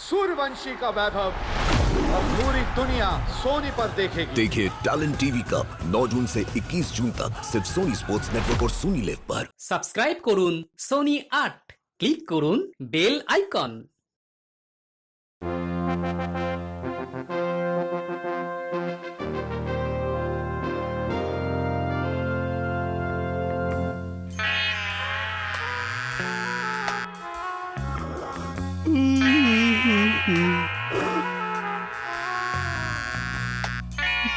सूर्यवंशी का वैभव अब पूरी दुनिया सोनी पर देखेगी। देखिए टैलेंट टीवी कप 9 जून से 21 जून तक सिर्फ सोनी स्पोर्ट्स नेटवर्क और सोनी लिव पर। সাবস্ক্রাইব করুন সোনি 8, ক্লিক করুন বেল আইকন।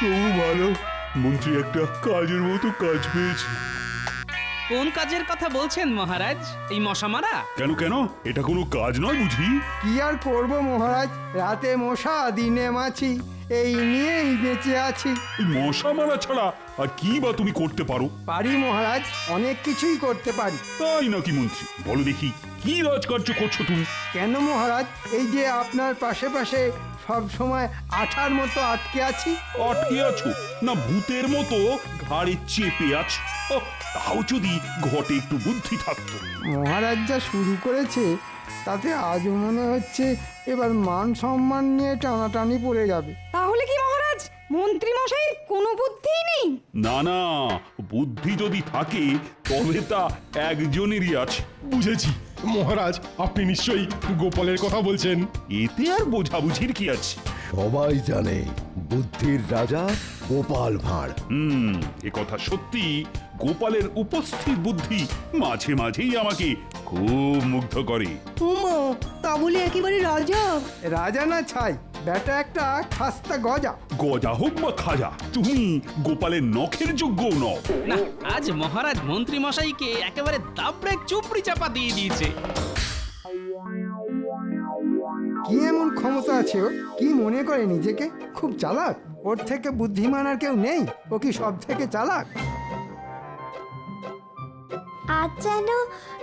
তবু ভালো মন্ত্রী একটা কাজের মতো কাজ পেয়েছে। কোন কাজের কথা বলছেন মহারাজ? এই মশা মারা? কেন কেন, এটা কোনো কাজ নয় বুঝি? কি আর করব মহারাজ, রাতে মশা দিনে মাছি, এই নিয়েই বেঁচে আছি। এই মশা মারা ছাড়া আর কি বা তুমি করতে পারো? পারি মহারাজ, অনেক কিছুই করতে পারি। তাই নাকি মন্ত্রী? বলো দেখি কি রাজকার্য করছো তুমি? কেন মহারাজ, এই যে আপনার পাশে পাশে সব সময় আঠার মতো আটকে আছি। আটকে আছো না ভূতের মতো ঘাড়ে চেপে আছো? ওহ, তাও যদি ঘটে একটু বুদ্ধি থাকতো। মহারাজ যা শুরু করেছে তাতে আজ মনে হচ্ছে এবার মান সম্মান নিয়ে টানাটানি পড়ে যাবে। তাহলে কি মহারাজ মন্ত্রী মশাইয়ের কোনো বুদ্ধিই নেই? না না, বুদ্ধি যদি থাকে তবে তা একজনেরই আছে। বুঝেছি মহারাজ, আপনি নিশ্চয়ই গোপালের কথা বলছেন। এতে আর বোঝাবুঝির কি আছে? সবাই জানে বুদ্ধির রাজা গোপাল ভাঁড়। এ কথা সত্যি। গোপালের উপস্থিত বুদ্ধি মাঝে মাঝেই আমাকে খুব মুগ্ধ করে। ওমা, তা বলে একেবারে রাজা? রাজা না ছাই, ব্যাটা একটা খাস্তা গজা। গজা হোক বা খাজা, তুমি গোপালের নখের যোগ্য নও। না, আজ মহারাজ মন্ত্রী মশাইকে একেবারে দাবড়ে চুপড়ি চাপা দিয়ে দিয়েছে। কি এমন ক্ষমতা আছে ওর? কি মনে করে নিজেকে খুব চালাক? ওর থেকে বুদ্ধিমান আর কেউ নেই? ও কি সব থেকে চালাক? আজ যেন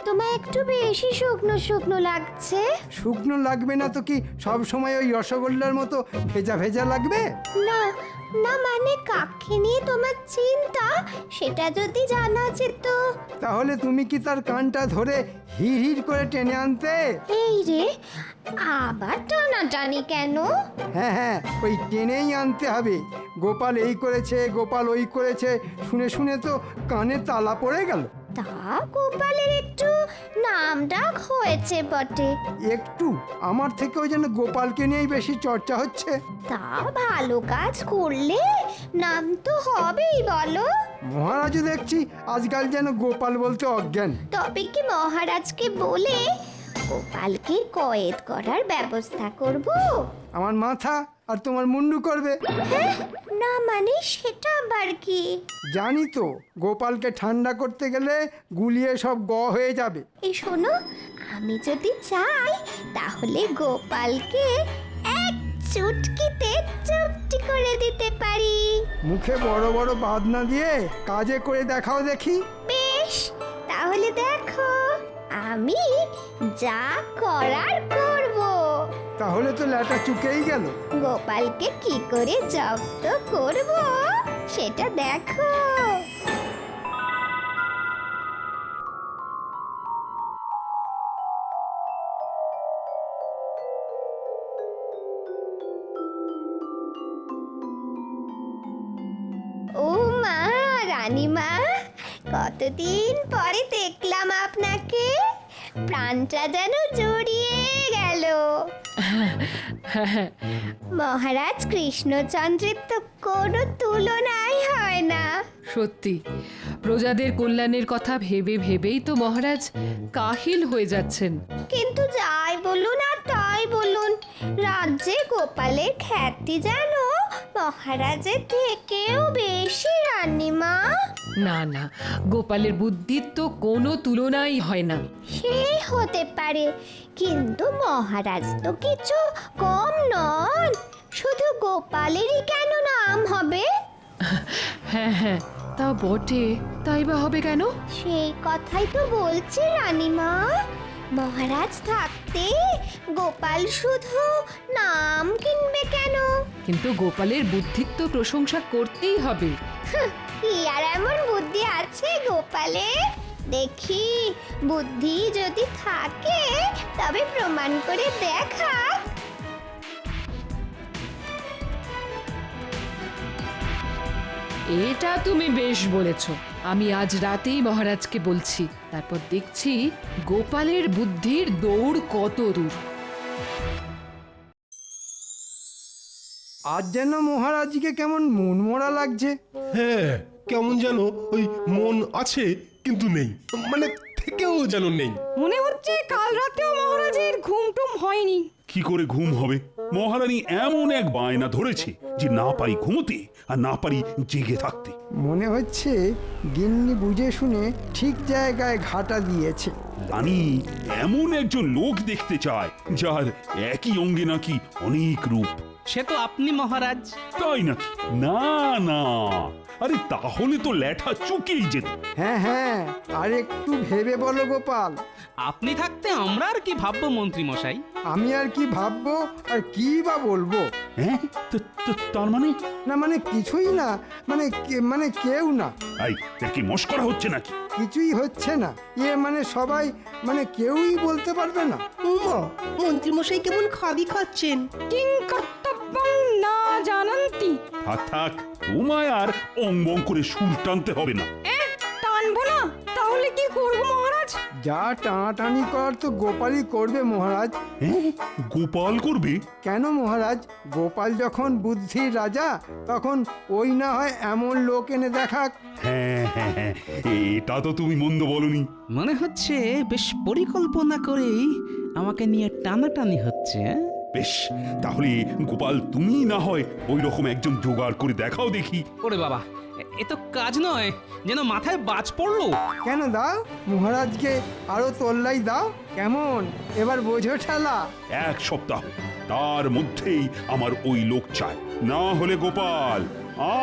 তোমায় একটু বেশি শুকনো শুকনো লাগছে। শুকনো লাগবে না তো কি সব সময় ওই রসগোল্লার মতো ভেজা ভেজা লাগবে? না না, মানে কাকে নিয়ে তোমার চিন্তা সেটা যদি জানা যেত। তাহলে তুমি কি তার কানটা ধরে হিড় হিড় করে টেনে আনতে? এই রে, আবার টানাটানি কেন? হ্যাঁ হ্যাঁ, ওই টেনেই আনতে হবে। গোপাল এই করেছে, গোপাল ওই করেছে, শুনে শুনে তো কানে তালা পড়ে গেল। তা গোপালের একটু নাম ডাক হয়েছে বটে। একটু? আমার থেকেও যেন গোপালকে নিয়েই বেশি চর্চা হচ্ছে। তা ভালো কাজ করলে নাম তো হবেই বলো। মহারাজও দেখছি আজকাল যেন গোপাল বলতে অজ্ঞান। তবে কি মহারাজকে বলে গোপালকে কয়েদ করার ব্যবস্থা করব? আমার মাথা আর তোমার মুন্ডু করবে। হ্যাঁ, না মানে সেটা আবার কি? জানি তো, গোপালকে ঠান্ডা করতে গেলে গুলিয়ে সব হয়ে যাবে। এই শোনো, আমি যদি চাই তাহলে গোপালকে এক চুটকিতে চুপটি করে দিতে পারি। মুখে বড় বড় বাদনা দিয়ে কাজে করে দেখাও দেখি। বেশ, তাহলে দেখো আমি যা করার করব। তাহলে তো ল্যাটা চুকেই গেল। গোপালকে কি করে জব্দ করব সেটা দেখো। ও মা, রানীমা, কতদিন পরে দেখলাম আপনাকে। প্রাণটা যেন জড়িয়ে গেল। মহারাজ কৃষ্ণচন্দ্রের তো কোনো তুলনাই হয় না। সত্যি, প্রজাদের কল্যাণের কথা ভেবে ভেবেই তো মহারাজ কাহিল হয়ে যাচ্ছেন। কিন্তু যাই বলুন আর তাই বলুন, রাজ্যে গোপালের খ্যাতি যেন মহারাজের থেকেও বেশি, রানীমা। না না, গোপালের বুদ্ধির তো কোনো তুলনাই হয় না। সে হতে পারে, কিন্তু মহারাজ তো কিছু কম নন। শুধু গোপালেরই কেন নাম হবে? হ্যাঁ হ্যাঁ, তা বটে, তাই বা হবে কেন? সেই কথাই তো বলছি রানীমা। মহারাজ থাকতে গোপাল শুধু নাম কিনবে কেন? কিন্তু গোপালের বুদ্ধির তো প্রশংসা করতেই হবে। কি আর এমন বুদ্ধি আছে গোপালে? দেখি, বুদ্ধি যদি থাকে তবে প্রমাণ করে দেখা। এটা তুমি বেশ বলেছ। আমি আজ রাতেই মহারাজকে বলছি, তারপর দেখছি গোপালের বুদ্ধির দৌড় কত দূর। আজ যেন মহারাজকে কেমন মনমরা লাগছে। হ্যাঁ, কেমন যেন ওই মন আছে কিন্তু নেই, মানে থেকেও যেন নেই। মনে হচ্ছে কাল রাতেও মহারাজের ঘুমটুম হয়নি। কি করে ঘুম হবে? মহারানী এমন এক বায়না ধরেছে যে না পারি ঘুমোতে আর না পারি জেগে থাকতে। মনে হচ্ছে গিন্নি বুঝে শুনে ঠিক জায়গায় ঘাটা দিয়েছে। রানী এমন একজন লোক দেখতে চায় যার একই অঙ্গে নাকি অনেক রূপ। সে তো আপনি মহারাজ। তাই নাকি? না না, আরে তাহলে তো ল্যাঠা চুকেই যেত। হ্যাঁ হ্যাঁ, আর একটু ভেবে বলো গোপাল। আপনি থাকতে আমরা আর কি ভাববো মন্ত্রী মশাই? আমি আর কি ভাববো আর কি বা বলবো? হ্যাঁ, তার মানে? না মানে কিছুই না, মানে কেউ না। এই এর কি মস্করা হচ্ছে নাকি? কিছুই হচ্ছে না, মানে সবাই, মানে কেউই বলতে পারবে না। উমা, মন্ত্রীমশাই কেমন খাবি খাচ্ছেন। কিং কর্তব্যং না জানান্তি। থাক থাক, তোমায় আর অঙ্গং করে সুর টানতে হবে না। টানবো না, তাহলে কি করবো মহারাজ? যা টানাটানি করার তো গোপালই করবে মহারাজ। হ্যাঁ, গোপাল করবে? কেন মহারাজ, গোপাল যখন বুদ্ধির রাজা তখন ওই না হয় এমন লোক এনে দেখাক। হ্যাঁ হ্যাঁ হ্যাঁ, এটা তো তুমি মন্দ বলনি। মনে হচ্ছে বেশ পরিকল্পনা করেই আমাকে নিয়ে টানাটানি হচ্ছে। বেশ, তাহলে গোপাল তুমি না হয় ওই রকম একজন জোগাড় করে দেখাও দেখি। ওরে বাবা, এ তো কাজ নয়, যেন মাথায় বাজ পড়লো। কেন দাও, মহারাজকে আরো তোল্লাই দাও। কেমন এবার বোঝো ঠেলা? এক সপ্তাহ, তার মধ্যেই আমার ওই লোক চাই, না হলে গোপাল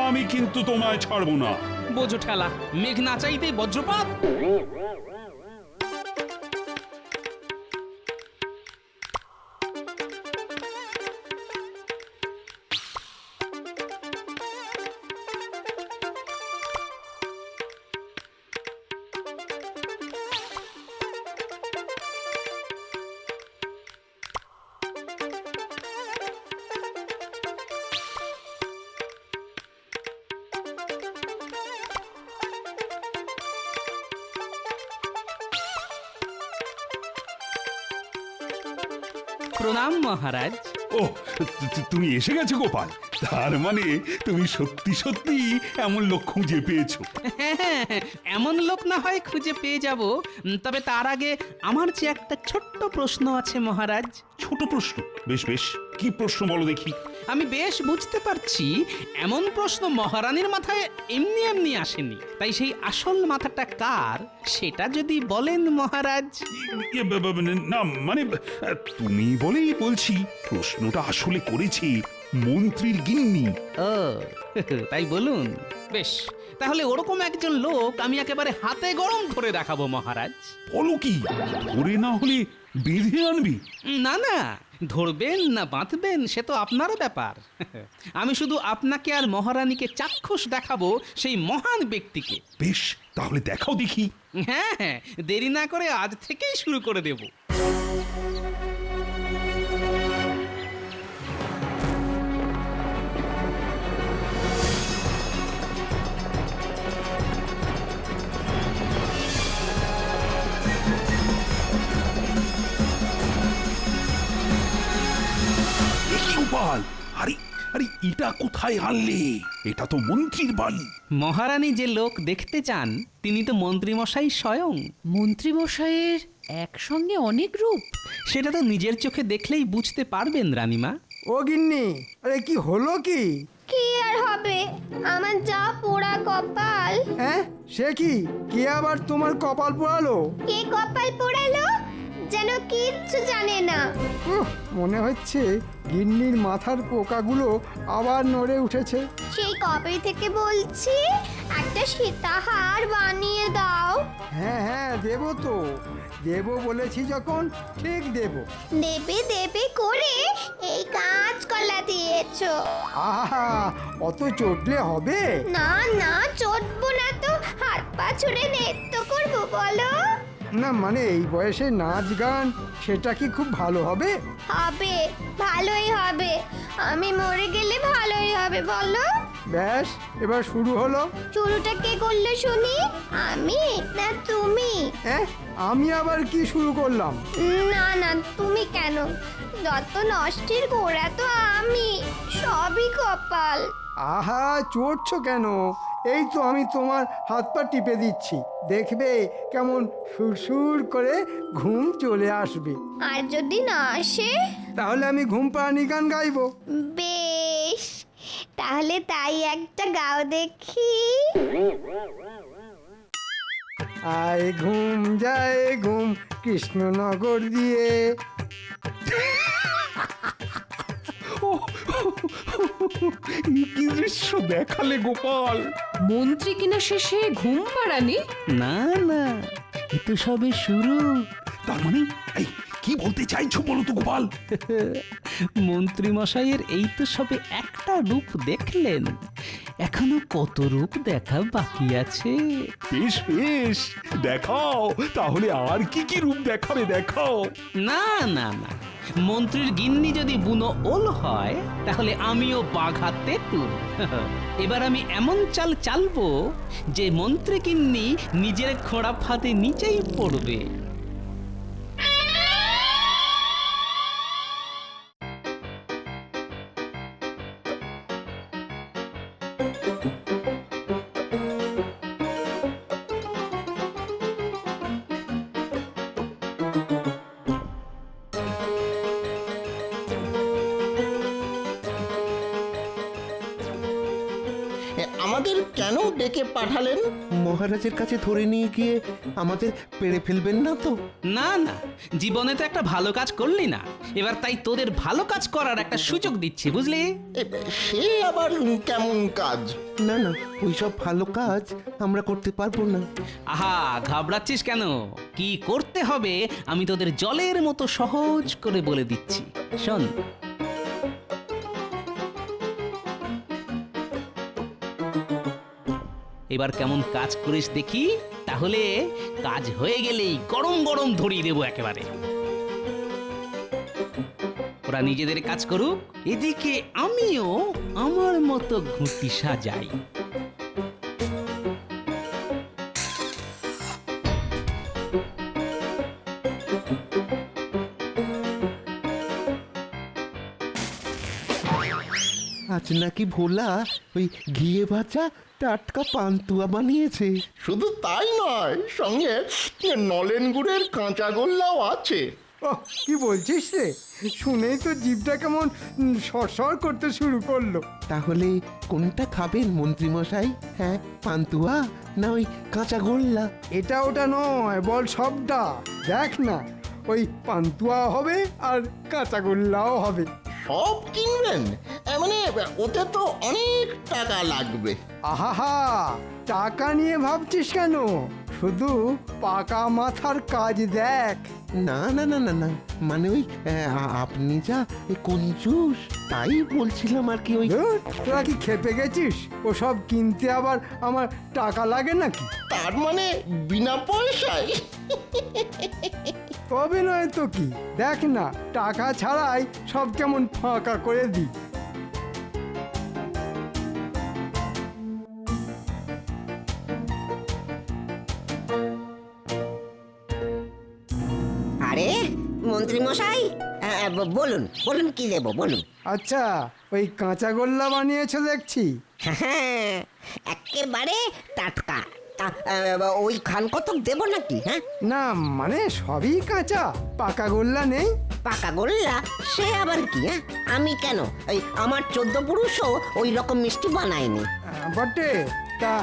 আমি কিন্তু তোমায় ছাড়বো না। বোঝো ঠেলা, মেঘ না চাইতেই বজ্রপাত। প্রণাম মহারাজ। ও, তুমি এসে গেছো গোপাল, তার মানে তুমি সত্যি সত্যি এমন লোক খুঁজে পেয়েছো। হ্যাঁ, এমন লোক না হয় খুঁজে পেয়ে যাব, তবে তার আগে আমার যে একটা ছোট্ট প্রশ্ন আছে মহারাজ। ছোট প্রশ্ন? বেশ বেশ, কি প্রশ্ন বলো দেখি। আমি বেশ বুঝতে পারছি এমন প্রশ্ন মহারানীর মাথায় এমনি এমনি আসেনি, তাই সেই আসল মাথাটা কার সেটা যদি বলেন মহারাজ। না মানে তুমি বলেই বলছি, প্রশ্নটা আসলে করেছি মন্ত্রীর গিন্নি। ও তাই বলুন। বেশ, তাহলে ওরকম একজন লোক আমি একেবারে হাতে গরম করে দেখাবো মহারাজ। বলো কি, ধরে না হলে বেঁধে আনবি? না না, ধরবেন না বাঁধবেন সে তো আপনারও ব্যাপার। আমি শুধু আপনাকে আর মহারানীকে চাক্ষুষ দেখাবো সেই মহান ব্যক্তিকে। বেশ, তাহলে দেখাও দেখি। হ্যাঁ হ্যাঁ, দেরি না করে আজ থেকেই শুরু করে দেব। গোপাল, আরে আরে এটা কোথায় আনলে? এটা তো মন্ত্রীর বাড়ি। মহারানী যে লোক দেখতে চান তিনি তো মন্ত্রীমশাই স্বয়ং। মন্ত্রীমশাইয়ের একসঙ্গে অনেক রূপ। সেটা তো নিজের চোখে দেখলেই বুঝতে পারবেন রানীমা। ও গিন্নি, আরে কি হলো কি? কি আর হবে, আমার যা পোড়া কপাল। হ্যাঁ, সে কি? কে আবার তোমার কপাল পোড়ালো? কে কপাল পোড়ালো যেন কিচ্ছু জানে না। মনে হচ্ছে গিন্নির মাথার পোকাগুলো আবার নড়ে উঠেছে। সেই কবে থেকে বলছি একটা সীতাহার বানিয়ে দাও। হ্যাঁ হ্যাঁ, দেবো তো, দেবো বলেছি যখন ঠিক দেবো। দেবে দেবে করে এই কাঁচকলা দিয়েছো। আহা, অত চটলে হবে? না না, চটবো না তো, হাত পা ছুড়ে নৃত্য করবো বলো। না মানে এই বয়সে নাচ গান সেটা কি খুব ভালো হবে? হবে, ভালোই হবে। আমি মরে গেলে ভালোই হবে বলো। ব্যাস এবার শুরু হলো। শুরুটা কে করলো শুনি? আমি না তুমি? আমি আবার কি শুরু করলাম? না না, তুমি কেন? যত নষ্টের গোড়া তো আমি, সবই কপাল। আহা, চড়ছো কেন? এই তো আমি তোমার হাত পা টিপে দিচ্ছি, দেখবে কেমন সুরসুর করে ঘুম চলে আসবে। আর যদি না আসে? তাহলে আমি ঘুম পাড়ানি গান গাইবো। বেশ, তাহলে তাই একটা গাও দেখি। আয় ঘুম যায় ঘুম কৃষ্ণনগর দিয়ে। কি দৃশ্য দেখালে গোপাল! মন্ত্রী কিনা শেষে ঘুম পাড়ানি? না না, এ তো সবে শুরু। তার মানে এই কি বলতে চাইছো বলো তো গোপাল? মন্ত্রী মশাইয়ের এই তো সবে একটা রূপ দেখলেন, এখনো কত রূপ দেখা বাকি আছে। বেশ বেশ, দেখাও তাহলে, আর কি কি রূপ দেখাবে দেখাও। না না না, মন্ত্রীর গিন্নি যদি বুনো ওল হয় তাহলে আমিও বাঘা তেঁতুল। এবার আমি এমন চাল চালবো যে মন্ত্রী গিন্নি নিজের খোঁড়া ফাঁদে নিচেই পড়বে। আমাদের কেন ডেকে পাঠালেন? মহারাজের কাছে ধরে নিয়ে গিয়ে আমাদের পেড়ে ফেলবেন না তো? না না, জীবনে তো একটা ভালো কাজ করলি না, এবার তাই তোদের ভালো কাজ করার একটা সুযোগ দিচ্ছি, বুঝলি? সে আবার কেমন কাজ? না না, ওইসব ভালো কাজ আমরা করতে পারবো না। আহা, ঘাবড়াচ্ছিস কেন? কি করতে হবে আমি তোদের জলের মতো সহজ করে বলে দিচ্ছি, শোন। এবার কেমন কাজ করিস দেখি, তাহলে কাজ হয়ে গেলেই গরম গরম ধরিয়ে দেবো একেবারে। ওরা নিজেদের কাজ করুক, এদিকে আমিও আমার মতো ঘুঁটি সাজাই। আজ নাকি ভোলা ওই ঘিয়ে ভাজা টাটকা পান্তুয়া বানিয়েছে। শুধু তাই নয়, সঙ্গে নলেন গুড়ের কাঁচা গোল্লাও আছে। ওহ, কি বলছিস রে? শুনেই তো জিভটা কেমন সরসর করতে শুরু করলো। তাহলে কোনটা খাবেন মন্ত্রী মশাই? হ্যাঁ, পান্তুয়া না ওই কাঁচা গোল্লা? এটা ওটা নয়, বল সবটা। দেখ না, ওই পান্তুয়া হবে আর কাঁচাগোল্লাও হবে। সব কিনবেন? মানে ওতে তো অনেক টাকা লাগবে। আহা, টাকা নিয়ে ভাবছিস কেন? শুধু পাকা মাথার কাজ দেখ। না না না না না, মানে ওই আপনি যা কঞ্জুস, তাই বলছিলাম আর কি। ওই ধুর, তোরা কি খেপে গেছিস? ওসব কিনতে আবার আমার টাকা লাগে নাকি? তার মানে বিনা পয়সায়? তবে নয় তো কি, দেখ না, টাকা ছাড়াই সব কেমন ফাঁকা করে দিই। আরে মন্ত্রী মশাই, বলুন বলুন, কি দেবো বলুন। আচ্ছা, ওই কাঁচাগোল্লা বানিয়েছো দেখছি। হ্যাঁ, একেবারে টাটকা। ওই খান কতক দেবো নাকি? হ্যাঁ না, মানে সবই কাঁচা, পাকা গোল্লা নেই। পাকা গোল্লা সে আবার কি? হ্যাঁ, আমি কেন, ওই আমার 14 পুরুষও ওই রকম মিষ্টি বানায়নি। বটে, তা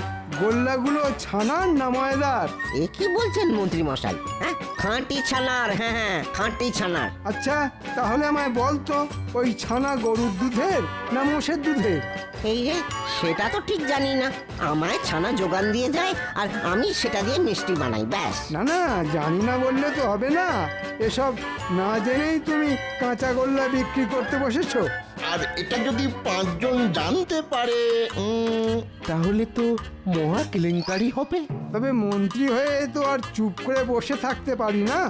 গোল্লাগুলো ছানার না ময়দার? এ কি বলছেন মন্ত্রী মশাই? হ্যাঁ, খাঁটি ছানার। হ্যাঁ হ্যাঁ, খাঁটি ছানার। আচ্ছা, তাহলে আমায় বলতো, ওই ছানা গরুর দুধের না মোষের দুধের? এই রে, সেটা তো ঠিক জানি না। আমায় ছানা যোগান দিয়ে যায় আর আমি সেটা দিয়ে মিষ্টি বানাই, ব্যাস। না না, জানি না বললে তো হবে না। এসব না জেনেই তুমি কাঁচাগোল্লা বিক্রি করতে বসেছো। আর এটা যদি 5 জন জানতে পারে, তাহলে তো মহা কেলেঙ্কারি হবে। তবে মন্ত্রী হয়ে তো আর চুপ করে বসে থাকতে পারি না।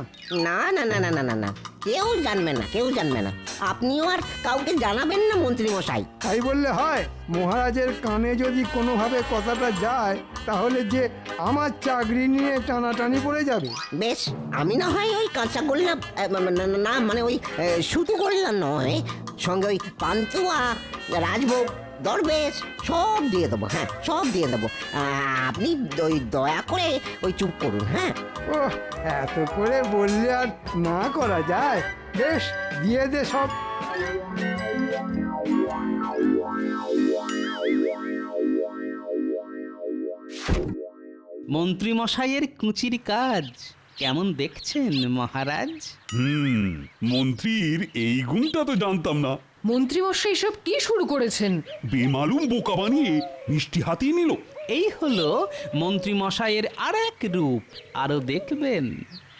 না না না না না না না, কেউ জানবে না, কেউ জানবে না। আপনিও আর কাউকে জানাবেন না মন্ত্রী মশাই। তাই বললে হয়? মহারাজের কানে যদি কোনোভাবে কথাটা যায় তাহলে যে আমার চাকরি নিয়ে টানাটানি পড়ে যাবে। বেশ, আমি না হয় ওই কাঁচাগোল্লা না মানে ওই শুধু গোল্লা নয়, সঙ্গে ওই পান্তুয়া, রাজভোগ, দরবেশ সব দিয়ে দেবো। হ্যাঁ, সব দিয়ে দেবো। আপনি ওই দয়া করে ওই চুপ করুন। হ্যাঁ, ও এত করে বললে আর না করা যায়। বেশ, দিয়ে দে সব। মন্ত্রী মশাইয়ের কুচির কাজ কেমন দেখছেন মহারাজ? মন্ত্রীর এই গুণটা তো জানতাম না। মন্ত্রীমশাই সব কি শুরু করেছেন? বেমালুম বোকা বানিয়ে মিষ্টি হাতিয়ে নিল। এই হলো মন্ত্রী মশাইয়ের আর এক রূপ। আরো দেখবেন,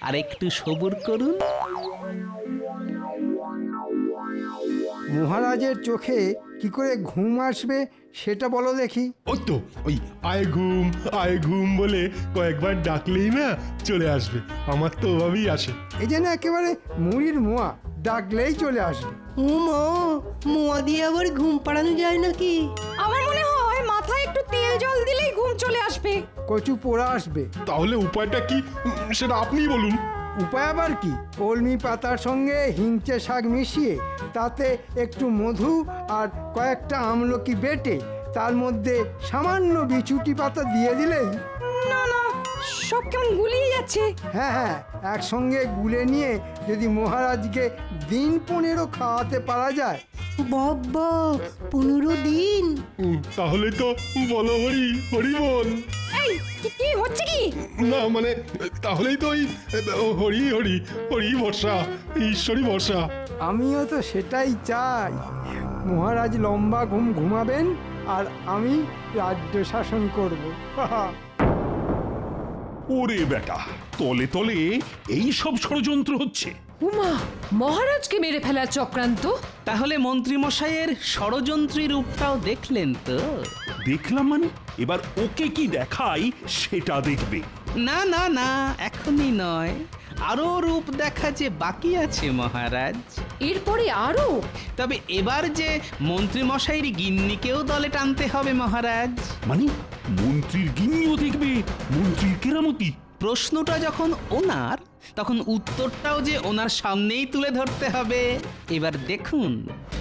আর একটু সবুর করুন। মহারাজের চোখে কি করে ঘুম আসবে সেটা বলো দেখি। ওই তো ওই আয় ঘুম বলে কয়েকবার ডাকলেই না চলে আসবে। আমার তো ওভাবেই আসে। এই যে না একেবারে মুড়ির মোয়া, ডাকলেই চলে আসবে। মোয়া দিয়ে আবার ঘুম পাড়ানো যায় নাকি? আমার মনে হয় মাথায় একটু তেল জল দিলেই ঘুম চলে আসবে। কচু পোড়া আসবে। তাহলে উপায়টা কি সেটা আপনিই বলুন। উপায় আবার কি? কলমি পাতার সঙ্গে হিংচে শাক মিশিয়ে তাতে একটু মধু আর কয়েকটা আমলকি বেটে তার মধ্যে সামান্য বিছুটি পাতা দিয়ে দিলেই। না না, সব কেমন গুলিয়ে যাচ্ছে। হ্যাঁ হ্যাঁ, একসঙ্গে গুলে নিয়ে যদি মহারাজকে দিন 15 খাওয়াতে পারা যায়। বাবা, 15 দিন? তাহলে তো বলো হরি হরি বল। এই কি হচ্ছে কি? না মানে তাহলেই তো ওই হরি হরি হরি বর্ষা, ঈশ্বরী বর্ষা। আমিও তো সেটাই চাই। মহারাজ লম্বা ঘুম ঘুমাবেন আর আমি রাজ্য শাসন করব। ওরে বেটা, তলে তলে এই সব ষড়যন্ত্র হচ্ছে। উমা, মহারাজকে মেরে ফেলার চক্রান্ত। তাহলে মন্ত্রী মশাইয়ের ষড়যন্ত্রী রূপটাও দেখলেন তো? দেখলাম মানে? এবার ওকে কি দেখাই সেটা দেখবে। না না না, এখনই নয়, আরো রূপ দেখা যে বাকি আছে মহারাজ। এরপরে আরো? তবে এবার যে মন্ত্রী মশাইয়ের গিন্নিকেও দলে টানতে হবে মহারাজ। মানে মন্ত্রীর গিন্নিও দেখবে মন্ত্রীর কেরামতি? প্রশ্নটা যখন ওনার, তখন উত্তরটাও যে ওনার সামনেই তুলে ধরতে হবে। এবার দেখুন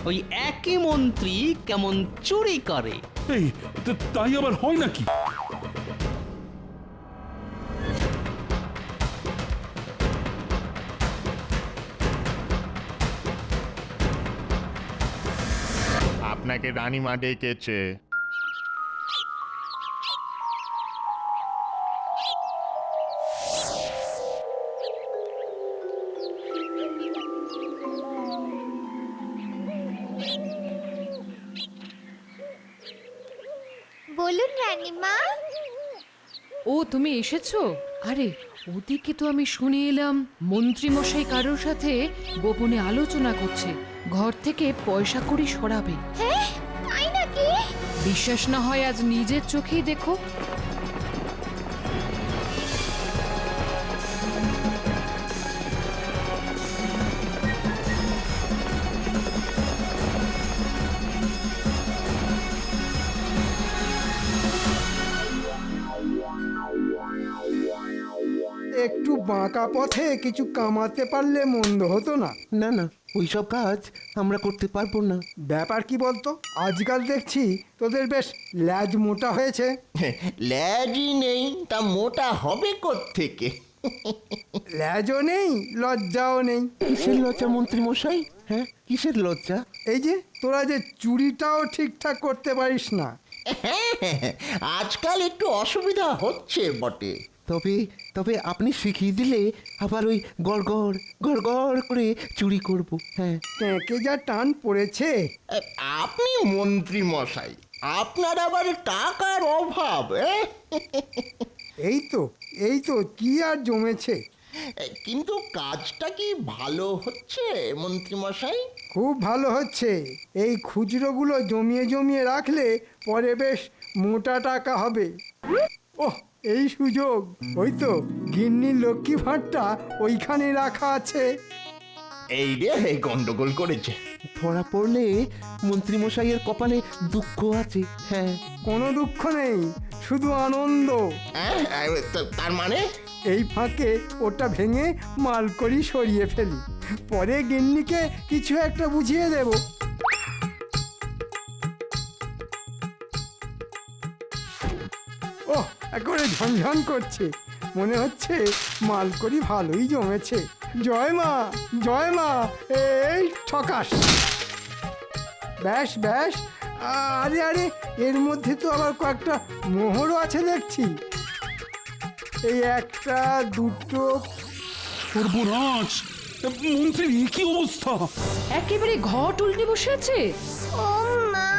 ওই একই মন্ত্রী কেমন চুরি করে। এই তাই আবার হয় নাকি? আপনাকে রানীমা ডেকেছে। বলুন রানীমা। ও, তুমি এসেছো? আরে ওদিকে তো আমি শুনে এলাম মন্ত্রী মশাই কারোর সাথে গোপনে আলোচনা করছে, ঘর থেকে পয়সা কড়ি সরাবে। হ্যাঁ, তাই নাকি? বিশ্বাস না হয় আজ নিজের চোখেই দেখো। একটু বাঁকা পথে কিছু কামাতে পারলে মন্দ হতো না। না না, ওইসব কাজ আমরা করতে পারবো না। ব্যাপার কি বলতো, আজকাল দেখছি তোদের বেশ ল্যাজ মোটা হয়েছে। ল্যাজই নেই তা মোটা হবে কোত্থেকে? ল্যাজও নেই, লজ্জাও নেই। কিসের লজ্জা মন্ত্রী মশাই? হ্যাঁ, কিসের লজ্জা? এই যে তোরা যে চুরিটাও ঠিকঠাক করতে পারিস না। আজকাল একটু অসুবিধা হচ্ছে বটে। তবে তবে আপনি শিখিয়ে দিলে আবার ওই গড়গড় গড়গড় করে চুরি করব। হ্যাঁ, ট্যাঁকে যা টান পড়েছে। আপনি মন্ত্রী মশাই, আপনার আবার টাকার অভাব। এই তো কি আর জমেছে। কিন্তু কাজটা কি ভালো হচ্ছে মন্ত্রী মশাই? খুব ভালো হচ্ছে। এই খুচরোগুলো জমিয়ে জমিয়ে রাখলে পরে বেশ মোটা টাকা হবে। ওহ, এই সুযোগ। ওই তো গিন্নির লক্ষ্মী ভাঁড়টা ওইখানে রাখা আছে। এই রে এই গন্ডগোল করেছে। ধরা পড়লে মন্ত্রীমশাইয়ের কপালে দুঃখ আছে। হ্যাঁ, কোনো দুঃখ নেই, শুধু আনন্দ। তার মানে এই ফাঁকে ওটা ভেঙে মাল করি সরিয়ে ফেলি, পরে গিন্নিকে কিছু একটা বুঝিয়ে দেব। ওহ, একেবারে ঝনঝন করছে, মনে হচ্ছে মাল করি ভালোই জমেছে। জয় মা, জয় মা, এই ঠকাস। ব্যাস ব্যাস, আরে আরে, এর মধ্যে তো আবার কয়েকটা মোহরও আছে দেখছি। এই একটা, দুটো। সর্বনাশ! মন্ত্রী কি অবস্থা? একেবারে ঘট উল্টে বসে আছে। ও মা,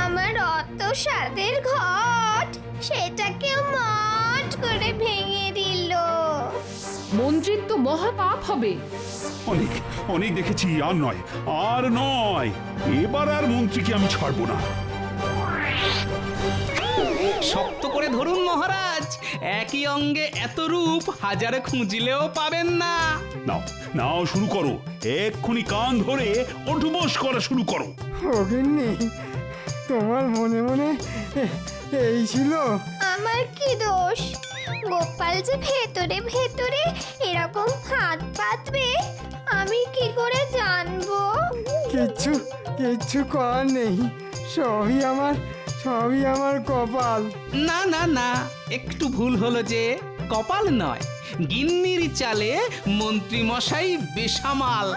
আমার অত স্বাদের ঘট সেটাকেও মট করে ভেঙে দিল। মন্ত্রীর তো মহা পাপ হবে। অনেক অনেক দেখেছি, আর নয়, আর নয়। এবার আর মন্ত্রীকে আমি ছাড়বো না। শক্ত করে ধরুন মহারাজ, একই অঙ্গে এত রূপ হাজারে খুঁজলেও পাবেন না। নাও নাও, শুরু করো, এক্ষুনি কান ধরে ওঠবোস করা শুরু করো। ও গিন্নি, তোমার মনে মনে এই ছিল? আমার কি দোষ? গোপাল যে ভেতরে ভেতরে এরকম হাত পাতবে আমি কি করে জানবো? কিচ্ছু কিচ্ছু করার নেই, সবই আমার কপাল। না না না, একটু ভুল হলো যে। কপাল নয়, গিন্নির চালে মন্ত্রী মশাই বেসামাল।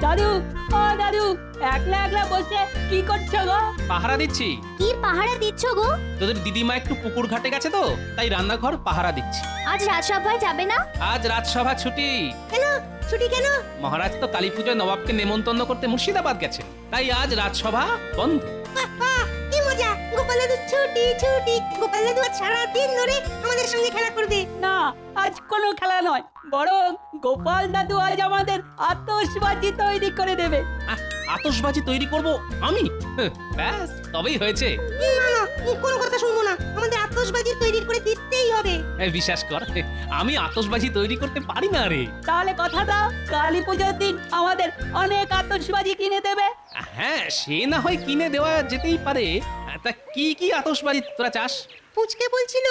দাদু, ও দাদু, একলা একলা বসে কি করছো গো? পাহারা দিচ্ছি। কি পাহারা দিচ্ছ গো? তোদের দিদিমা একটু পুকুর ঘাটে গেছে তো, তাই রান্নাঘর পাহারা দিচ্ছি। আজ রাজসভায় যাবে না? আজ রাজসভা ছুটি। কেন ছুটি কেন? মহারাজ তো কালী পুজোয় নবাবকে নেমন্তন্ন করতে মুর্শিদাবাদ গেছে, তাই আজ রাজসভা বন্ধ। কি মজা, গোপাল দাদু ছুটি ছুটি। গোপাল দাদু সারা দিন ধরে আমাদের সঙ্গে খেলা করবে। না, আজ কোনো খেলা নয়, বরং গোপাল দাদু আজ আমাদের আতশবাজি তৈরি করে দেবে। আতশবাজি তৈরি করব আমি? ব্যাস, তবেই হয়েছে। কোনো কথা শুনবো না, আমাদের আতশবাজি তৈরি করে দিতেই হবে। বিশ্বাস কর, আমি আতশবাজি তৈরি করতে পারি না রে। তাহলে কথা দাও, কালী পুজোর দিন আমাদের অনেক আতশবাজি কিনে দেবে। হ্যাঁ, সে না হয় কিনে দেওয়া যেতেই পারে। তা কি কি আতশবাজি তোরা চাস? পুচকে বলছিল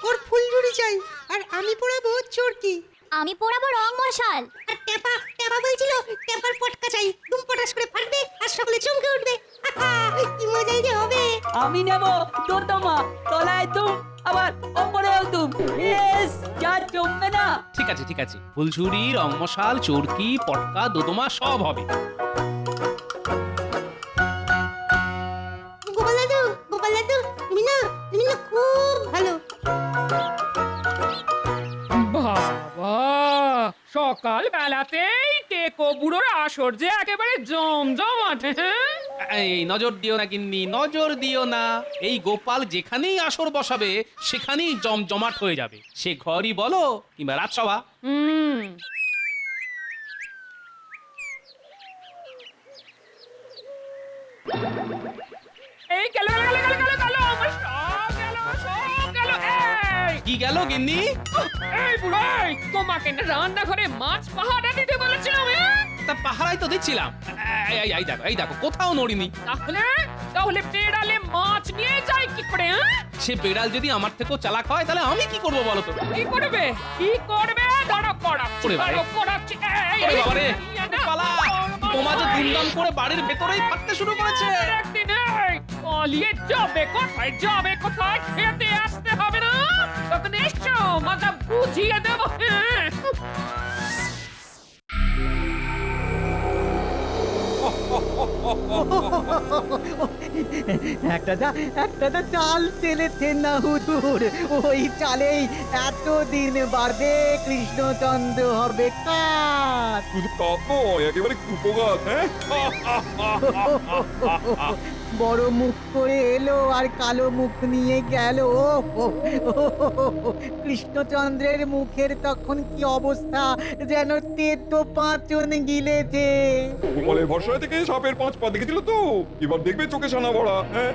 ওর ফুলঝুরি চাই, আর আমি পোড়াবো চরকি। আমি পোড়াবো রং মশাল। আর টেপা বলছিল টেপার পটকা চাই, দুম পটাস করে ফাটবে আর সকলে চমকে উঠবে। কি মজাই যে হবে। আমি নেব দোতমা, তলায় তুম, আবার ওপরেও তুম। ইয়েস, যা জমবে না। ঠিক আছে ঠিক আছে, ফুলঝুরি, রং মশাল, চরকি, পটকা, দোদমা সব হবে। গোপাল দাদু, তুমি না খুব ভালো। বাবা, সকাল বেলাতেই টেকো বুড়োর আসর যে একেবারে জমজমাট। এই নজর দিও না গিন্নি, নজর দিও না। এই গোপাল যেখানেই আসর বসাবে সেখানেই জমজমাট হয়ে যাবে, সে ঘরই বলো কিংবা রাজসভা। এই গেল আমার সব গেল। কি গেল গিন্নি? এই বুড়াই, তোমাকে না রান্নাঘরে মাছ পাহারা দিতে বলেছিলাম। তা পাহারাই তো দিচ্ছিলাম। এই দেখো কোথাও নড়িনি। তাহলে বেড়ালে মাছ নিয়ে যায় কি করে? সে বেড়াল যদি আমার থেকেও চালাক হয় তাহলে আমি কি করবো বলো তো? কি করবে? দাঁড়া করাচ্ছি। পালা, বোমা যে দুমদাম করে বাড়ির ভেতরেই ফাটতে শুরু করেছে। একদিন পালিয়ে যাবে কোথায় খেতে আসতে হবে না, তখন এসো মজা বুঝিয়ে দেবো। একটা চাল চেলেছেন না হুজুর, ওই চালেই এতদিন বাড়বে কৃষ্ণচন্দ্র হবে কার। শুধু কাপ নয়, একেবারে কুপোগাছ। হ্যাঁ, বড় মুখ করে এলো আর কালো মুখ নিয়ে গেল। কৃষ্ণচন্দ্রের মুখের তখন কি অবস্থা, যেন তেতো পাঁচন গিলেছে। গোপালের ভরসায় থেকে সাপের 5 পা দেখেছিল তো, এবার দেখবে চোখে সানা ভরা। হ্যাঁ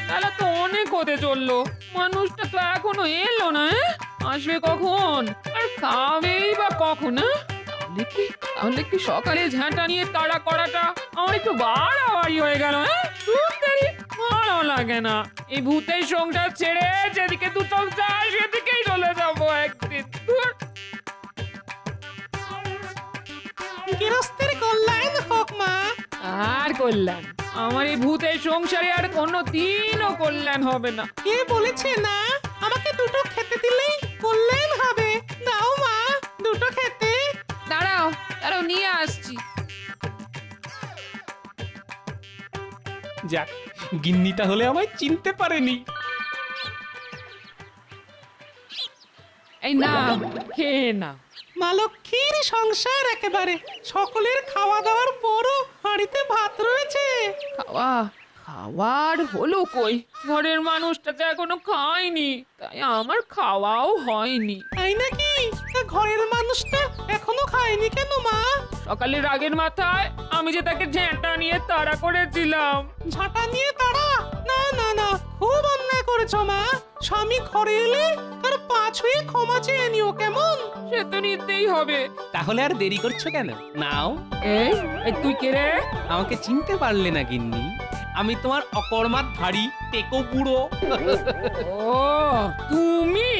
তাহলে তো অনেক হতে চললো, মানুষটা তো এখনো এলো না। আসবে কখন আর খাবেই বা কখন? তাহলে কি সকালে ঝাঁটা নিয়ে তাড়া করাটা আমার একটু বাড়াবাড়ি হয়ে গেল? ভালো লাগে না এই ভূতের সংসার ছেড়ে, যেদিকে দু চোখ যায় সেদিকেই চলে যাবো একদিন। গৃহস্থের কল্যাণ হোক মা। আর কল্যাণ? আমার এই ভূতের সংসারে আর কোনো দিনও কল্যাণ হবে না। কে বলেছে না আমাকে দুটো খেতে দিলেই কল্যাণ হবে? দাও মা দুটো খেতে। দাঁড়াও দাঁড়াও, নিয়ে আসছি। যাক, গিন্নিটা হলে আমায় চিনতে পারেনি। এই না, খেয়ে না। মা লক্ষ্মীর সংসার একেবারে, সকলের খাওয়া দাওয়ার পরও হাঁড়িতে ভাত রয়েছে। খাওয়ার হলো কই? ঘরের মানুষটা তো এখনো খায়নি, তাই আমার খাওয়াও হয়নি। তাই নাকি? ঘরের মানুষটা এখনো খায়নি কেন মা? সকালে রাগের মাথায় আমি যে তাকে ঝাঁটা নিয়ে তাড়া করেছিলাম। ঝাঁটা নিয়ে তাড়া? না না না, খুব অন্যায় করেছো মা। স্বামী ঘরে এলে তার পা ছুঁয়ে ক্ষমা চেয়ে নিও, কেমন? সে তো নিতেই হবে। তাহলে আর দেরি করছো কেন? নাও। এই তুই কে রে? আমাকে চিনতে পারলে না গিন্নি? আমি তোমার অকর্মাত ভারী টেকো বুড়ো। ও তুমি?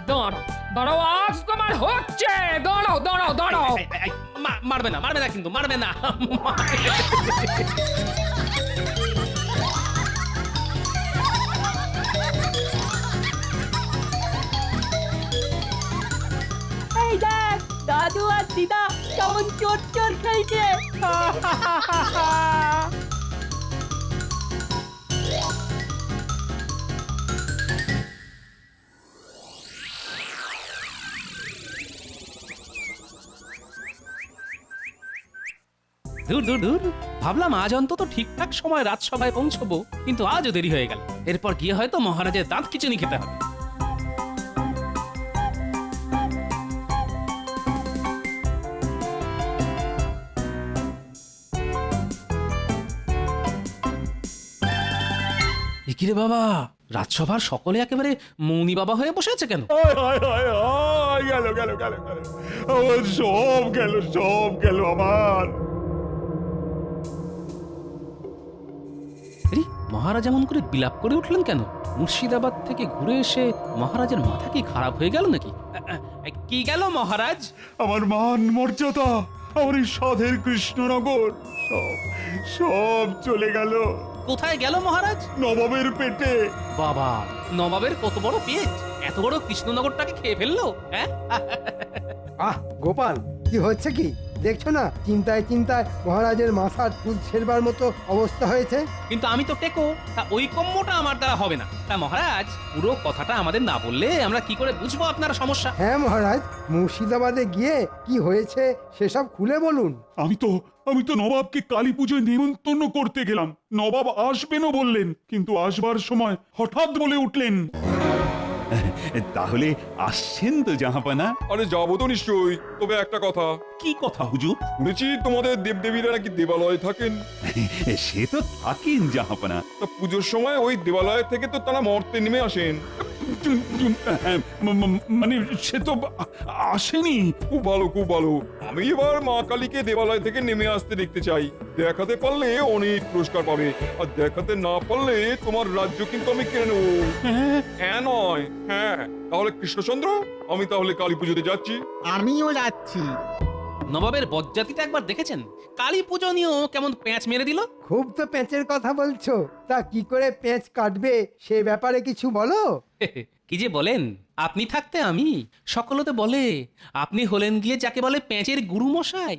দাঁড়াও দাঁড়াও, আজ তোমার হচ্ছে। দাঁড়াও দাঁড়াও দাঁড়াও। মারবে না, মারবে না, কিন্তু মারবে না। এই দেখ, দাদু আর দিদা কেমন চোর চোর খেলছে। দূর দূর দূর, ভাবলাম আজ অন্তত ঠিকঠাক সময় রাজসভায় পৌঁছবো, কিন্তু আজও দেরি হয়ে গেল। এরপর গিয়ে হয়তো মহারাজের দাঁত খিচুনি খেতে হবে। কিরে বাবা, রাজসভার সকলে একেবারে মৌনি বাবা হয়ে বসে আছে কেন? গেল গেল গেল গেল, আমার সব গেল, সব গেল আমার। মহারাজ এমন করে বিলাপ করে উঠলেন কেন? মুর্শিদাবাদ থেকে ঘুরে এসে মহারাজের মাথা কি খারাপ হয়ে গেল নাকি? কি গেল মহারাজ? আমার মান মর্যাদা, আমার এই সাধের কৃষ্ণনগর সব সব চলে গেল। কোথায় গেল মহারাজ? নবাবের পেটে। বাবা, নবাবের কত বড় পেট, এত বড় কৃষ্ণনগরটাকে খেয়ে ফেললো? হ্যাঁ? আহ গোপাল, কি হচ্ছে কি দেখছো না? চিন্তায় চিন্তায় মহারাজের মাথার চুল ছেড়বার মতো অবস্থা হয়েছে। কিন্তু আমি তো টেকো, তা ওই কম্মটা আমার দ্বারা হবে না। তা মহারাজ, পুরো কথাটা আমাদের না বললে আমরা কি করে বুঝবো আপনার সমস্যা? হ্যাঁ মহারাজ, মুর্শিদাবাদে গিয়ে কি হয়েছে সেসব খুলে বলুন। আমি তো নবাবকে কালী পুজোয় নেমন্তন্ন করতে গেলাম। নবাব আসবেনও বললেন, কিন্তু আসবার সময় হঠাৎ বলে উঠলেন। তাহলে আসছেন তো জাহাপানা? আরে যাবো তো নিশ্চয়ই, তবে একটা কথা। কি কথা হুজুর? শুনেছি তোমাদের দেবদেবীরা নাকি দেবালয়ে থাকেন। সে তো থাকেন জাহাপানা। তা পুজোর সময় ওই দেবালয় থেকে তো তারা মর্তে নেমে আসেন। মানে সে তো আসেনি। খুব ভালো, খুব ভালো। আমি এবার মা কালীকে দেবালয় থেকে নেমে আসতে দেখতে চাই। দেখাতে পারলে অনেক পুরস্কার পাবে, আর দেখাতে না পারলে তোমার রাজ্য কিন্তু আমি কেড়ে নেবো। হ্যাঁ নয় হ্যাঁ। তাহলে কৃষ্ণচন্দ্র, আমি তাহলে কালী পুজোতে যাচ্ছি। আমিও যাচ্ছি। নবাবের বজ্জাতিটা একবার দেখেছেন? কালী পুজো নিয়েও কেমন প্যাঁচ মেরে দিল। খুব তো পেঁচের কথা বলছো, তা কি করে পেঁচ কাটবে সে ব্যাপারে কিছু বলো। কি যে বলেন, আপনি থাকতে আমি। সকলতে বলে আপনি হলেন গিয়ে যাকে বলে পেঁচের গুরু মশাই।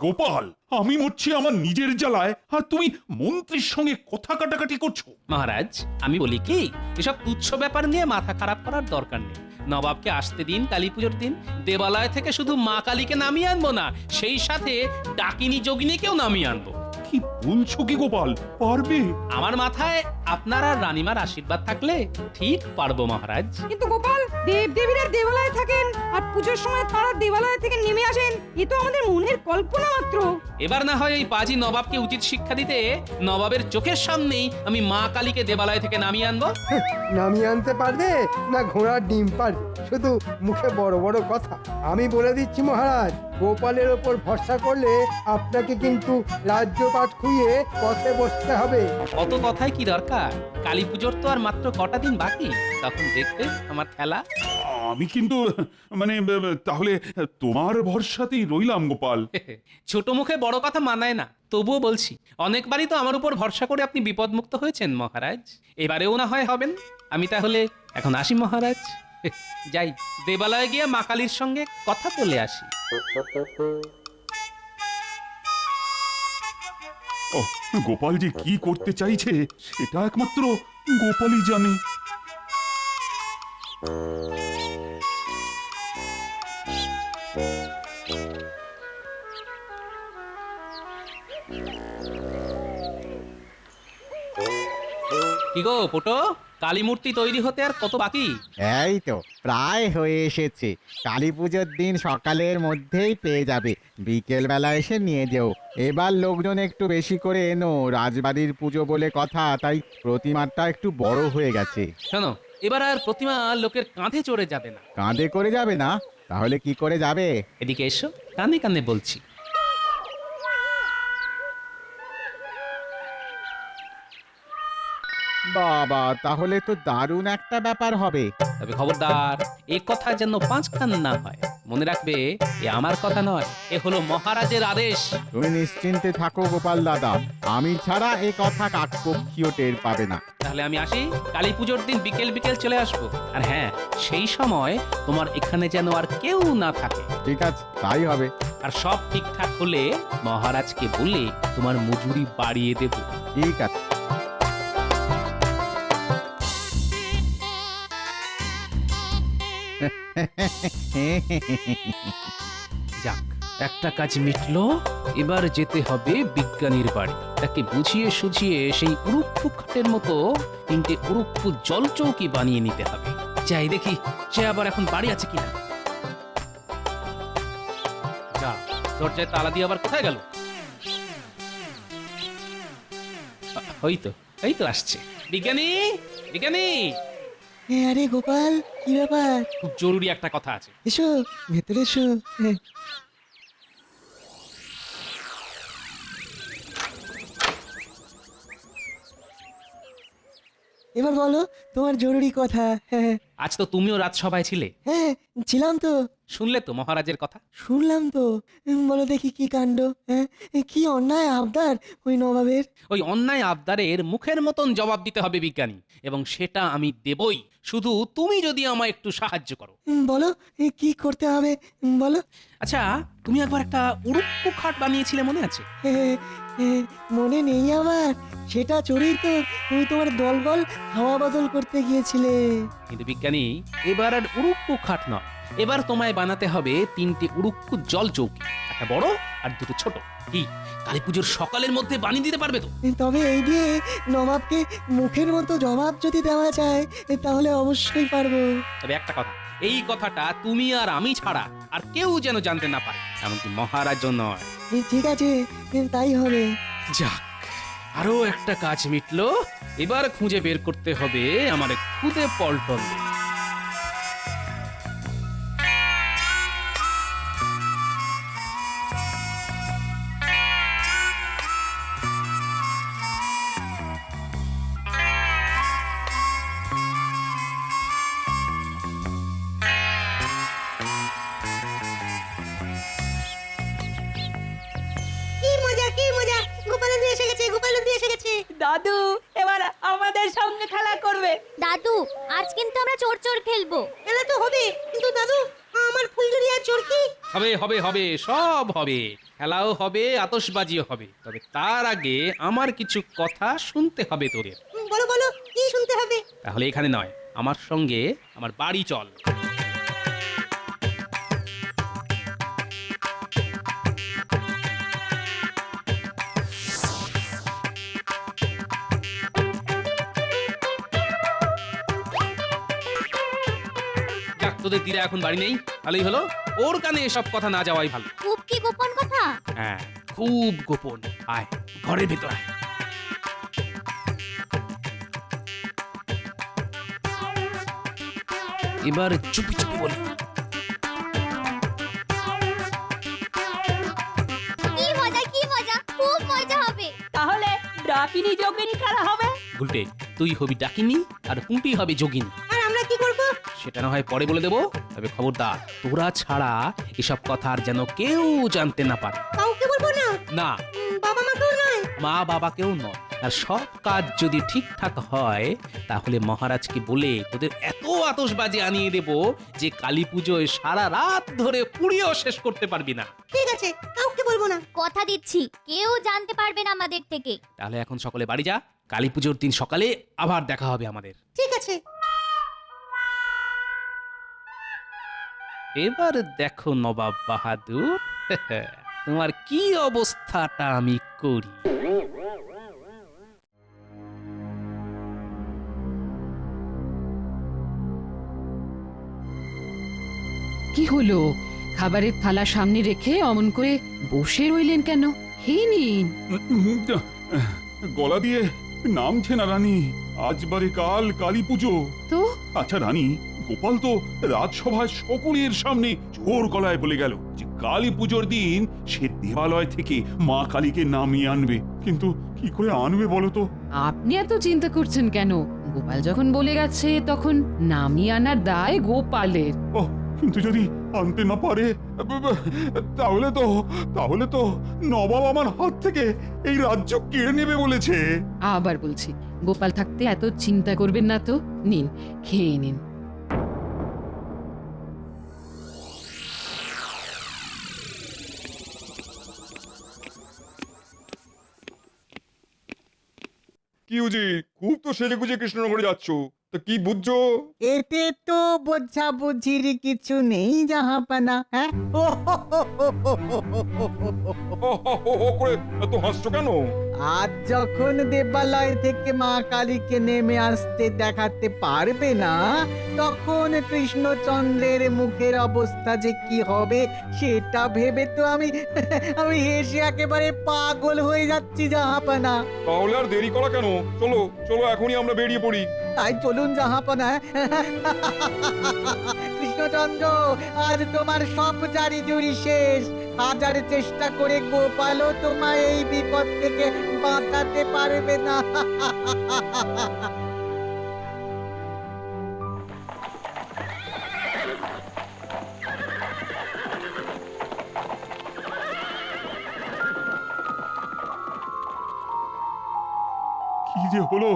গোপাল, আমি মরছি আমার নিজের জ্বালায়, আর তুমি মন্ত্রীর সঙ্গে কথা কাটাকাটি করছো। মহারাজ, আমি বলি কি, এসব তুচ্ছ ব্যাপার নিয়ে মাথা খারাপ করার দরকার নেই। নবাবকে আসতে দিন কালী পুজোর দিন। দেবালয় থেকে শুধু মা কালীকে নামিয়ে আনবো না, সেই সাথে ডাকিনী যোগিনীকেও নামিয়ে আনবো। কি বলছো কি গোপাল, পারবে? আমার মাথায় আপনার আর রানীমার আশীর্বাদ থাকলে ঠিক পারবো মহারাজ। কিন্তু গোপাল, দেব দেবীরা দেবালয়ে থাকেন আর পুজোর সময় তারা দেবালয় থেকে নেমে আসেন, এ তো আমাদের মনের কল্পনা মাত্র। এবার না হয় ওই পাজি নবাবকে উচিত শিক্ষা দিতে নবাবের চোখের সামনেই আমি মা কালীকে দেবালয় থেকে নামিয়ে আনবো। নামিয়ে আনতে পারবে না ঘোড়ার ডিম পারবে? শুধু মুখে বড় বড় কথা। আমি বলে দিচ্ছি মহারাজ, গোপালের ওপর ভরসা করলে আপনাকে কিন্তু রাজ্যপাট খুইয়ে পথে বসতে হবে। অত কথায় কি দরকার? কালী পুজোর তো আর মাত্র কটা দিন বাকি, তখন দেখতে আমার খেলা। আমি কিন্তু মানে তাহলে তোমার ভরসাতেই রইলাম গোপাল। ছোট মুখে বড় কথা মানায় না, তবুও বলছি, অনেকবারই তো আমার উপর ভরসা করে আপনি বিপদমুক্ত হয়েছেন মহারাজ, এবারেও না হয় হবেন। আমি তাহলে এখন আসি মহারাজ, যাই দেবালয়ে গিয়ে মা কালীর সঙ্গে কথা বলে আসি। ও, গোপাল যে কি করতে চাইছে সেটা একমাত্র গোপালই জানে। কি গো পোটো, কালী মূর্তি তৈরি হতে আর কত বাকি? এই তো প্রায় হয়ে এসেছে। কালী পুজোর দিন সকালের মধ্যেই পেয়ে যাবে, বিকেল বেলা এসে নিয়ে যেও। এবার লোকজন একটু বেশি করে এনো, রাজবাড়ির পুজো বলে কথা, তাই প্রতিমাটা একটু বড় হয়ে গেছে। শোনো, এবার আর প্রতিমা লোকের কাঁধে চড়ে যাবে না। কাঁধে করে যাবে না? তাহলে কি করে যাবে? এদিকে এসো, কানে কানে বলছি। বাবা, তাহলে তো দারুণ একটা ব্যাপার হবে। তবে খবরদার, এ কথা যেন পাঁচখান না হয়। মনে রাখবে, এ আমার কথা নয়, এ হলো মহারাজের আদেশ। তুমি নিশ্চিন্তে থাকো গোপাল দাদা, আমি ছাড়া এ কথা কাকপক্ষীও টের পাবে না। তাহলে আমি আসি, কালী পুজোর দিন বিকেল বিকেল চলে আসবো। আর হ্যাঁ, সেই সময় তোমার এখানে যেন আর কেউ না থাকে। ঠিক আছে, তাই হবে। আর সব ঠিকঠাক হলে মহারাজকে বলে তোমার মজুরি বাড়িয়ে দেব। ঠিক আছে। যাক, একটা কাজ মিটলো। এবার যেতে হবে বিজ্ঞানীর বাড়ি, তাকে বুঝিয়ে সুঝিয়ে সেই উড়ুক্কু খাটের মতো তিনটে উড়ুক্কু জল চৌকি বানিয়ে নিতে হবে। যাই দেখি সে আবার এখন বাড়ি আছে কিনা। যা, দরজায় তালা দিয়ে আবার কোথায় গেল? এই তো আসছে। বিজ্ঞানী, বিজ্ঞানী! আরে গোপাল, কি ব্যাপার? খুব জরুরি একটা কথা আছে। এসো, ভেতরে এসো। এবার বলো তোমার জরুরি কথা। হ্যাঁ, আজ তো তুমিও রাজসভায় ছিলে। হ্যাঁ ছিলাম তো। শুনলে তো মহারাজের কথা? শুনলাম তো। বলো দেখি কি কাণ্ড। হ্যাঁ, কি অন্যায় আবদার ওই নবাবের। ওই অন্যায় আবদারের মুখের মতন জবাব দিতে হবে বিজ্ঞানী, এবং সেটা আমি দেবই, শুধু তুমি যদি আমায় একটু সাহায্য করো। বলো কি করতে হবে বলো। আচ্ছা, তুমি একবার একটা উড়ুক্কু খাট বানিয়েছিলে, মনে আছে? মনে নেই আমার, সেটা চড়েই তো তুমি তোমার দলবল হাওয়া বদল করতে গিয়েছিলে। কিন্তু বিজ্ঞানী, এবার আর উড়ুক্কু খাট নয়, এবার তোমায় বানাতে হবে তিনটে উড়ুক্কু জল চৌকি, একটা বড় আর দুটো ছোট। কি কালী পুজোর সকালের মধ্যে বানিয়ে দিতে পারবে তো? তবে এই দিয়ে নবাবকে মুখের মতো জবাব যদি দেওয়া যায় তাহলে অবশ্যই পারবো। তবে একটা কথা, এই কথাটা তুমি আর আমি ছাড়া আর কেউ যেন জানতে না পারে, এমনকি মহারাজও নয়। ঠিক আছে, তাই হবে। যাক, আরো একটা কাজ মিটলো। এবার খুঁজে বের করতে হবে আমার খুদে পল্টন। দাদু এবার আমাদের সঙ্গে খেলা করবে। দাদু, আজ কিন্তু আমরা চোর চোর খেলবো। খেলা তো হবে, কিন্তু দাদু আমার ফুলঝুরি আর চোরকি। হবে হবে হবে, সব হবে, খেলাও হবে, আতশবাজিও হবে। তবে তার আগে আমার কিছু কথা শুনতে হবে তোদের। বলো বলো, কি শুনতে হবে? তাহলে এখানে নয়, আমার সঙ্গে আমার বাড়ি চল। তোদের দিদা এখন বাড়ি নেই, ভালোই হলো। ওর কানে এসব কথা না যাওয়াই ভালো। খুব কি গোপন কথা? হ্যাঁ, খুব গোপন। আয় ঘরের ভেতর আয়। এবার চুপি চুপি বলি। কি মজা কি মজা, খুব মজা হবে। তাহলে ডাকিনি যোগিনী কারা হবে? উল্টে তুই হবি ডাকিনি আর পুঁটি হবে যোগিনী। আর আমরা কি করব? সেটা না হয় পরে বলে দেবো, তবে খবরদার তোরা ছাড়া এসব কথা আর যেন কেউ জানতে না পারে। কাউকে বলবো না? না, বাবা মাকেও নয়? মা বাবাকেও নয়। আর সব কাজ যদি ঠিকঠাক হয় তাহলে মহারাজকে বলে তোদের এত আতশবাজি আনিয়ে দেব যে কালী পুজোয় সারা রাত ধরে পুড়িয়েও শেষ করতে পারবি না। ঠিক আছে, কাউকে বলবো না। কথা দিচ্ছি, কেউ জানতে পারবে না আমাদের থেকে। তাহলে এখন সকলে বাড়ি যা, কালী পুজোর দিন সকালে আবার দেখা হবে আমাদের। ঠিক আছে। এবার দেখো নবাব বাহাদুর, তোমার কি অবস্থাটা আমি করি। কি হলো? খাবারের থালা সামনে রেখে অমন করে বসে রইলেন কেন? খেয়ে নিন। গলা দিয়ে নামছে না রানী, আজ বারে কাল কালী পুজো। তো আচ্ছা রানী, গোপাল তো রাজসভায় সকলের সামনে জোর গলায় বলে গেল যে কালী পুজোর দিন সে দেবালয় থেকে মা কালীকে নামিয়ে আনবে, কিন্তু কি করে আনবে বলো তো? আপনি এত চিন্তা করছেন কেন? গোপাল যখন বলে গেছে তখন নামিয়ে আনার দায় গোপালের। ও, কিন্তু যদি আনতে না পারে তাহলে তো নবাব আমার হাত থেকে এই রাজ্য কেড়ে নেবে বলেছে। আবার বলছি, গোপাল থাকতে এত চিন্তা করবেন না তো। নিন, খেয়ে নিন। কি উজি, খুব তো সেজে গুজে কৃষ্ণনগরে যাচ্ছ, তা কি বুঝছো? এতে তো বোঝাবুঝির কিছু নেই জাহাপানা। হ্যাঁ, হো করে এত হাসছো কেন? আজ যখন দেবালয় থেকে মা কালীকে নেমে আসতে দেখাতে পারবে না, তখন কৃষ্ণচন্দ্রের মুখের অবস্থা যে কি হবে সেটা ভেবে তো আমি হেসে একেবারে পাগল হয়ে যাচ্ছি জাহাপানা। তাহলে আর দেরি করা কেন? চলো চলো, এখনই আমরা বেরিয়ে পড়ি। তাই চলুন জাহাপানা। কৃষ্ণচন্দ্র, আজ তোমার সব জারি জুরি শেষ। হাজার চেষ্টা করে গোপালও তোমায় এই বিপদ থেকে বাঁচাতে পারবে না। কি যে হলো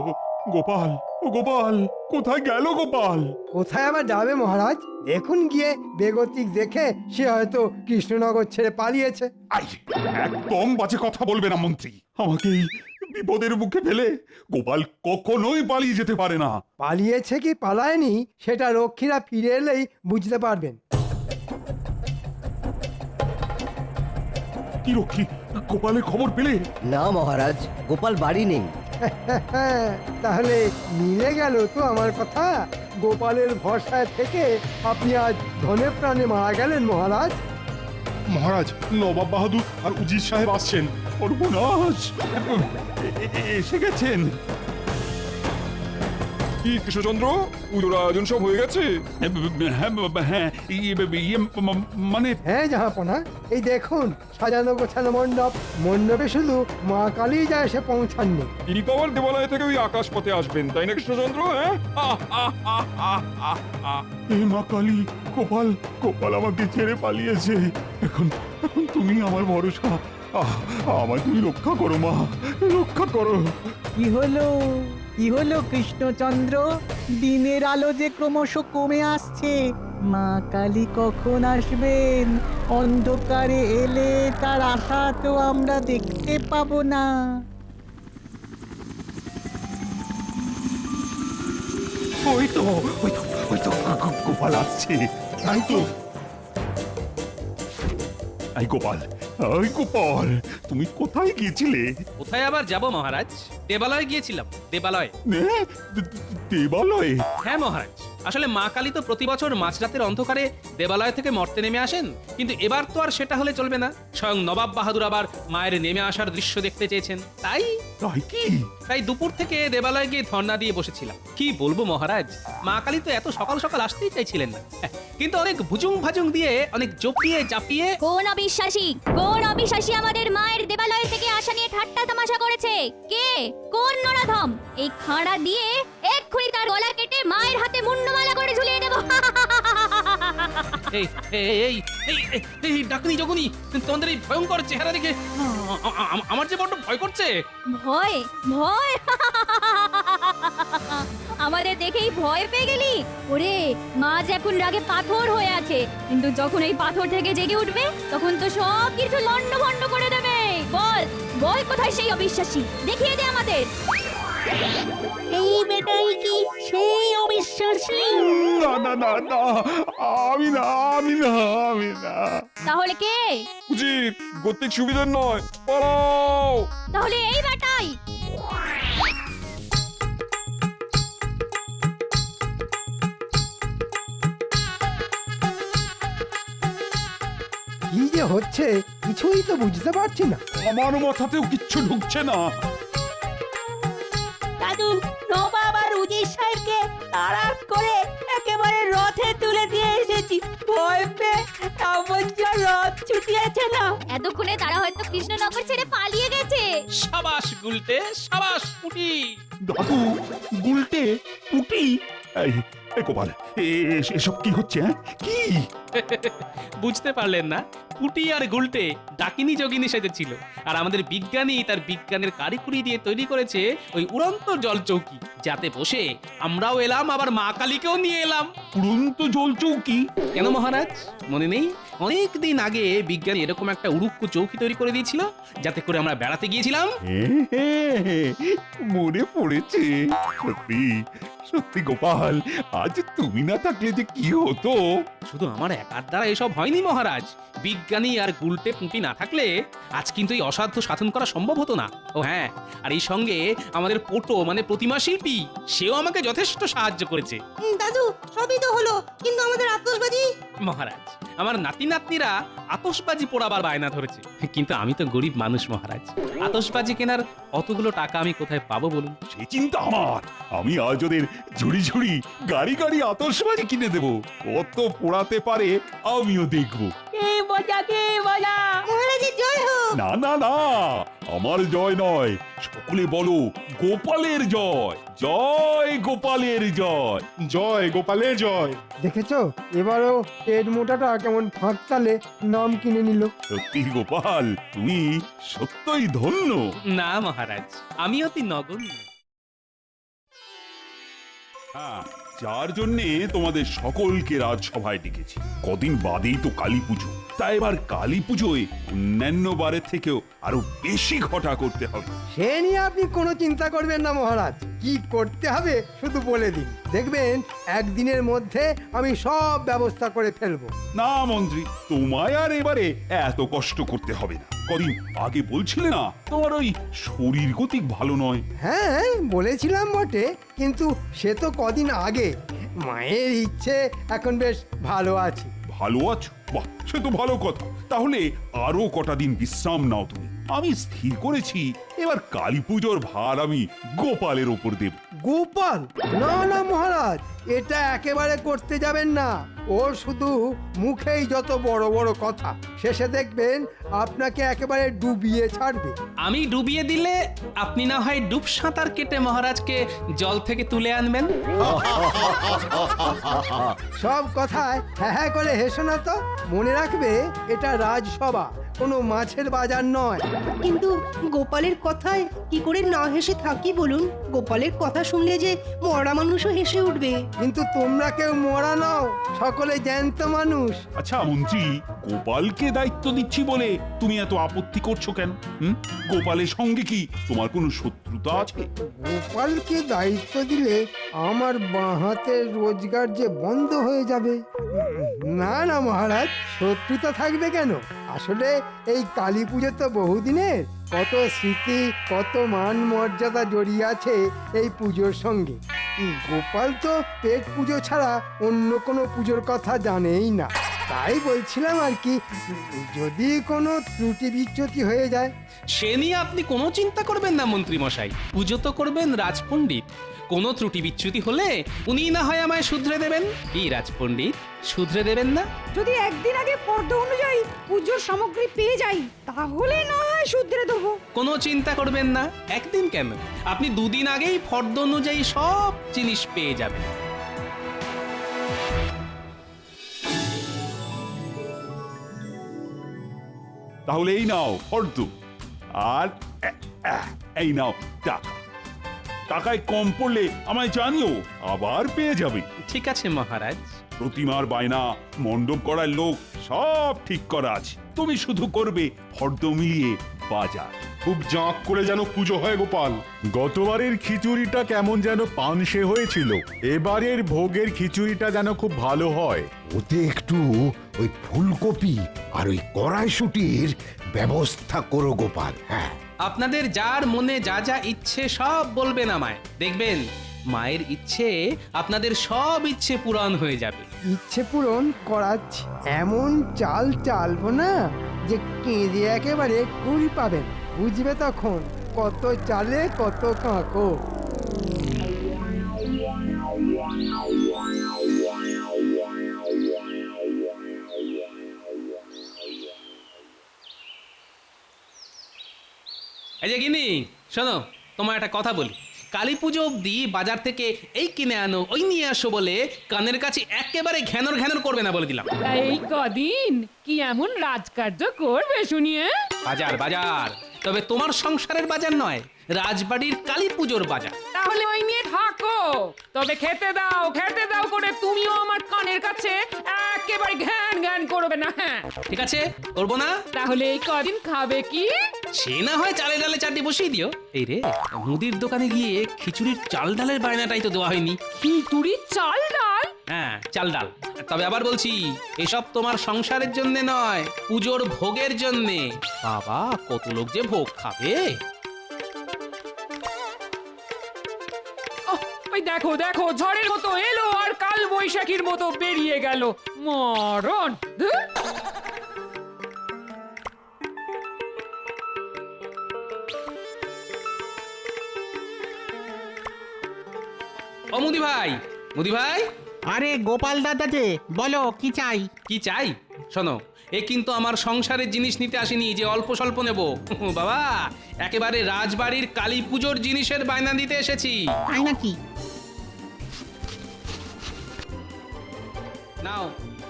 গোপাল? ও গোপাল, কোথায় গেল গোপাল? কোথায় আবার যাবে মহারাজ? দেখুন গিয়ে বেগতিক দেখে সে হয়তো কৃষ্ণনগর ছেড়ে পালিয়েছে। একদম বাজে কথা বলবে না মন্ত্রী। আমাকে এই বিপদের মুখে ফেলে গোপাল কখনোই পালিয়ে যেতে পারে না। পালিয়েছে কি পালায়নি সেটা রক্ষীরা ফিরে এলেই বুঝতে পারবেন। কি রক্ষী? গোপালের খবর পেলে? না মহারাজ, গোপাল বাড়ি নেই। তাহলে মিলে গেল তো আমার কথা। গোপালের ভরসায় থেকে আপনি আজ ধনে প্রাণে মারা গেলেন মহারাজ। মহারাজ, নবাব বাহাদুর আর উজির সাহেব আসছেন। সর্বনাশ, এসে গেছেন। কি কৃষ্ণচন্দ্র, পুজোর আয়োজন সব হয়ে গেছে? হ্যাঁ, মানে হ্যাঁ জাহাপনা, এই দেখুন সাজানো গোছানো মণ্ডপ। মণ্ডপে শুধু মা কালী যা এসে পৌঁছাননি। তিনি তো আবার দেবালয় থেকে ওই আকাশ পথে আসবেন, তাই না কৃষ্ণচন্দ্র? হ্যাঁ, মা কালী, গোপাল আমাকে ছেড়ে পালিয়েছে। এখন তুমি আমার ভরসা। আমায় তুমি রক্ষা করো মা, রক্ষা করো। কি হলো কৃষ্ণচন্দ্র? দিনের আলো যে ক্রমশ কমে আসছে। মা কালী কখন আসবেন? অন্ধকারে এলে তার আশা তো আমরা দেখতে পাবো না। ওই তো গোপাল আসছে। তাই তো। গোপাল, তুমি কোথায় গিয়েছিলে? কোথায় আবার যাব মহারাজ? দেবালয়ে গিয়েছিলাম। দেবালয়ে। দেবালয়ে? হ্যাঁ মহারাজ, আসলে মা কালী তো প্রতি বছর মাঝরাতের অন্ধকারে দেবালয় থেকে মর্তে নেমে আসেন, কিন্তু এবার তো আর সেটা হলে চলবে না। স্বয়ং নবাব বাহাদুর আবার মায়ের নেমে আসার দৃশ্য দেখতে চেয়েছেন, তাই দুপুর থেকে দেবালয়ে গিয়ে ধর্ণা দিয়ে বসেছিলাম। কি বলবো মহারাজ, মা কালী তো এত সকাল সকাল আসতেই চাইছিলেন না, কিন্তু অনেক ভুজুং ভাজুং দিয়ে, অনেক জপিয়ে জাপিয়ে। কোন অবিশ্বাসী আমাদের মায়ের দেবালয় থেকে আসা নিয়ে ঠাট্টা তামাশা করেছে? কে? কোন নরাধম? এই খাঁড়া দিয়ে এক্ষুনি তার গলা কেটে মায়ের হাতে মুন্ডমালা করে ঝুলিয়ে দেব। এই এই এই এই ডাকনি জগনি, তোমাদের এই ভয়ঙ্কর চেহারা দেখে আমার যে বড্ড ভয় করছে। ভয়? আমাদের দেখেই ভয় পেয়ে গেলি? ওরে, মাছ এখন রাগে পাথর হয়ে আছে, কিন্তু যখন এই পাথর থেকে জেগে উঠবে তখন তো সব কিছু লন্ডভন্ড করে দেবে। বল কোথায় সেই অবিশ্বাসী? দেখিয়ে দে আমাদের। এই বেটাই কি সেই অবিশ্বাসী? না আমি না। তাহলে কে? উচিত গতিক সুবিধার নয়, পালাও। তাহলে এই বেটাই। কি যে হচ্ছে কিছুই তো বুঝতে পারছি না। আমার মাথাতেও কিচ্ছু ঢুকছে না। দাদু, নবাব আর উজির সাহেবকে তাড়া করে একেবারে রথে তুলে দিয়ে এসেছি। ভয় পেয়ে রথ ছুটিয়েছে না। এতক্ষণে তারা হয়তো কৃষ্ণনগর ছেড়ে পালিয়ে গেছে। সাবাস গুলটে, সাবাস পুটি। দাদু, গুলটে, পুটি, এই গোপাল, এসব কি হচ্ছে? কি বুঝতে পারলেন না? পুটি আর গুলটে ডাকিনী যোগিনী সেজেছিল, আর আমাদের বিজ্ঞানী তার বিজ্ঞানের কারিকুরি দিয়ে তৈরি করেছে ওই উড়ন্ত জল চৌকি, যাতে বসে আমরাও এলাম, আবার মা কালীকেও নিয়ে এলাম। উড়ন্ত জল চৌকি? কেন মহারাজ, মনে নেই? অনেক দিন আগে বিজ্ঞানী এরকম একটা উড়ুক্কু চৌকি তৈরি করে দিয়েছিল, যাতে করে আমরা বেড়াতে গিয়েছিলাম। মনে পড়েছে। সত্যি গোপাল, আজ তুমি না থাকলে যে কি হতো। শুধু আমার একার দ্বারা এসব হয়নি মহারাজ, বিজ্ঞানী আর গুলটে পুঁটি না থাকলে আজ কিন্তু এই অসাধ্য সাধন করা সম্ভব হতো না। ও হ্যাঁ, আর এই সঙ্গে আমাদের পোটো মানে প্রতিমা শিল্পী, সেও আমাকে যথেষ্ট সাহায্য করেছে। দাদু, সবই তো হলো, কিন্তু আমাদের আতশবাজি। মহারাজ, আমার নাতি নাতনিরা আতশবাজি পোড়াবার বায়না ধরেছে, কিন্তু আমি তো গরিব মানুষ মহারাজ, আতশবাজি কেনার অতগুলো টাকা আমি কোথায় পাবো বলুন? সেই চিন্তা আমার। আমি আজ ওদের ঝুড়ি ঝুড়ি গাড়ি গাড়ি আতশবাজি কিনে দেবো। কত পোড়াতে পারে আমিও দেখবো। মহারাজের জয় হোক। না, আমার জয় নয়, সকলে বলো গোপালের জয়। জয় গোপালের জয়। জয় গোপালের জয়। দেখেছো, এবারও পেট মোটাটা কেমন ফাঁক তালে নাম কিনে নিল। সত্যি গোপাল, তুমি সত্যই ধন্য। না মহারাজ, আমি অতি নগণ্য। হ্যাঁ, যার জন্যে তোমাদের সকলকে রাজসভায় ডেকেছি। কদিন বাদেই তো কালী পুজো, তাই এবার কালী পুজোয় অন্যান্য বারের থেকেও আরো বেশি ঘটা করতে হবে। সে নিয়ে আপনি কোনো চিন্তা করবেন না মহারাজ, কি করতে হবে শুধু বলে দিন, দেখবেন একদিনের মধ্যে আমি সব ব্যবস্থা করে ফেলবো। না মন্ত্রী, তোমায় আর এবারে এত কষ্ট করতে হবে না। কদিন আগে বলছিলে না তোমার ওই শরীর গতিক ভালো নয়? হ্যাঁ, বলেছিলাম বটে, কিন্তু সে তো কদিন আগে। মায়ের ইচ্ছে এখন বেশ ভালো আছি। ভালো আছো? বাহ, সে তো ভালো কথা। তাহলে আরো কটা দিন বিশ্রাম নাও তুমি। আমি স্থির করেছি এবার কালী পুজোর ভার আমি গোপালের ওপর দেব। গোপাল? না মহারাজ, এটা একেবারে করতে যাবেন না। ওর শুধু মুখেই যত বড় বড় কথা, শেষে দেখবেন আপনাকে একেবারে ডুবিয়ে ছাড়বে। আমি ডুবিয়ে দিলে আপনি না হয় ডুব সাঁতার কেটে মহারাজকে জল থেকে তুলে আনবেন। সব কথায় হ্যাঁ করে হেসো না তো। মনে রাখবে, এটা রাজসভা, কোনো মাছের বাজার নয়। কিন্তু গোপালের কথায় কি করে না হেসে থাকি বলুন? গোপালের কথা শুনলে যে মরা মানুষও হেসে উঠবে। কিন্তু তোমরা কেউ মরা নাও, সকলে জ্যান্ত মানুষ। আচ্ছা মন্ত্রী, গোপালকে দায়িত্ব দিচ্ছি বলে তুমি এত আপত্তি করছো কেন? গোপালের সঙ্গে কি তোমার কোনো শত্রুতা আছে? গোপালকে দায়িত্ব দিলে আমার বাঁ হাতের রোজগার যে বন্ধ হয়ে যাবে। না মহারাজ, শত্রুতা থাকবে কেন? আসলে এই কালী পুজো তো বহুদিনের, কত স্মৃতি, কত মান মর্যাদা জড়িয়ে আছে এই পুজোর সঙ্গে। গোপাল তো পেট পুজো ছাড়া অন্য কোনো পুজোর কথা জানেই না। তাই বলছিলাম আর কি, যদি কোনো ত্রুটি বিচ্যুতি হয়ে যায়। সে নিয়ে আপনি কোনো চিন্তা করবেন না মন্ত্রী মশাই, পুজো তো করবেন রাজপণ্ডিত। কোনো ত্রুটি বিচ্যুতি হলে উনি না হয় আমায় শুধরে দেবেন। কি রাজপণ্ডিত, শুধরে দেবেন না? যদি একদিন আগে ফর্দ অনুযায়ী পুজোর সামগ্রী পেয়ে যাই তাহলে না হয় শুধরে দেবো। কোনো চিন্তা করবেন না, একদিন কেন, আপনি দুদিন আগেই ফর্দ অনুযায়ী সব জিনিস পেয়ে যাবেন। তাহলে এই নাও ফর্দ, আর এই নাও টাকা। টাকায় কম পড়লে আমায় জানিও, আবার পেয়ে যাবে। ঠিক আছে মহারাজ। প্রতিমার বায়না, মণ্ডপ করার লোক সব ঠিক করা আছে, তুমি শুধু করবে ফর্দ মিলিয়ে বাজার। খুব জাঁক করে যেন পুজো হয় গোপাল। গতবারের খিচুড়িটা কেমন যেন পানসে হয়েছিল, এবারের ভোগের খিচুড়িটা যেন খুব ভালো হয়। ওতে একটু ওই ফুলকপি আর ওই কড়াইশুটির ব্যবস্থা করো গোপাল। হ্যাঁ, আপনাদের যার মনে যা যা ইচ্ছে সব বলবেন আমায়, দেখবেন মায়ের ইচ্ছে আপনাদের সব ইচ্ছে পূরণ হয়ে যাবে। ইচ্ছে পূরণ করাচ্ছি, এমন চাল চালবো না যে কেঁদে একেবারে কুল পাবেন। বুঝবে তখন কত চালে কত কাঁকো। এই যে গিনি, শোনো, তোমার একটা কথা বলি। কালী পুজো অবধি বাজার থেকে এই কিনে আনো ওই নিয়ে আসো বলে কানের কাছে একেবারে ঘ্যানর ঘ্যানর করবে না বলে দিলাম। এই কদিন কি এমন রাজকার্য করবে শুনিয়ে? বাজার বাজার, তবে তোমার সংসারের বাজার নয়, রাজবাড়ির কালী পুজোর বাজার। তাহলে ওই নিয়ে থাকো, তবে খেতে দাও করে তুমিও আমার কানের কাছে একেবারে ঘ্যান ঘ্যান করবে না। হ্যাঁ ঠিক আছে, করবো না। তাহলে এই কদিন খাবে কি? সে না হয় চালে ডালে চারটি বসিয়ে দিও। এই রে, মুদির দোকানে গিয়ে খিচুড়ির চাল ডালের বায়নাটাই তো দেওয়া হয়নি। খিচুড়ির চাল ডাল? হ্যাঁ, চাল ডাল। তবে আবার বলছি, এসব তোমার সংসারের জন্য নয়, পুজোর ভোগের জন্যে। বাবা, কত লোক যে ভোগ খাবে। ওই দেখো দেখো, ঝড়ের মতো এলো আর কাল বৈশাখীর মতো বেরিয়ে গেল। মরণ! ধুর! ও মুদি ভাই, মুদি ভাই। আরে গোপাল দাদা যে, বলো কি চাই? কি চাই শোনো, এ কিন্তু আমার সংসারের জিনিস নিতে আসেনি যে অল্প স্বল্প নেব। বাবা, একেবারে রাজবাড়ির কালী পুজোর জিনিসের বায়না দিতে এসেছি। তাই নাকি? নাও,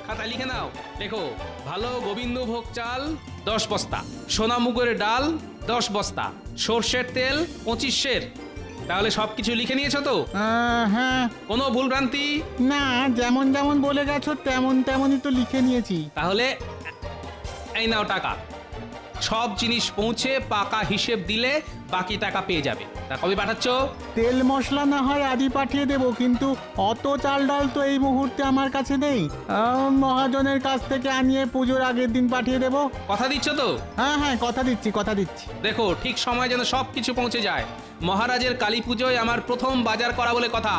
খাতা লিখে নাও। দেখো, ভালো গোবিন্দভোগ চাল 10 বস্তা, সোনা মুগের ডাল 10 বস্তা, সর্ষের তেল 25 সের। তাহলে সবকিছু লিখে নিয়েছো তো? হ্যাঁ। কোনো ভুল ভ্রান্তি? না, যেমন যেমন বলে গেছো তেমন তেমনই তো লিখে নিয়েছি। তাহলে এই নাও টাকা। সব জিনিস পৌঁছে পাকা হিসেব দিলে বাকি টাকা পেয়ে যাবে। তা কবে পাঠাচ্ছ? তেল মশলা না হয় আজই পাঠিয়ে দেবো, কিন্তু অত চাল ডাল তো এই মুহূর্তে আমার কাছে নেই। মহাজনের কাছ থেকে আনিয়ে পুজোর আগের দিন পাঠিয়ে দেবো। কথা দিচ্ছ তো? হ্যাঁ হ্যাঁ, কথা দিচ্ছি। দেখো, ঠিক সময় যেন সব কিছু পৌঁছে যায়। মহারাজের কালী পুজোয় আমার প্রথম বাজার করা বলে কথা।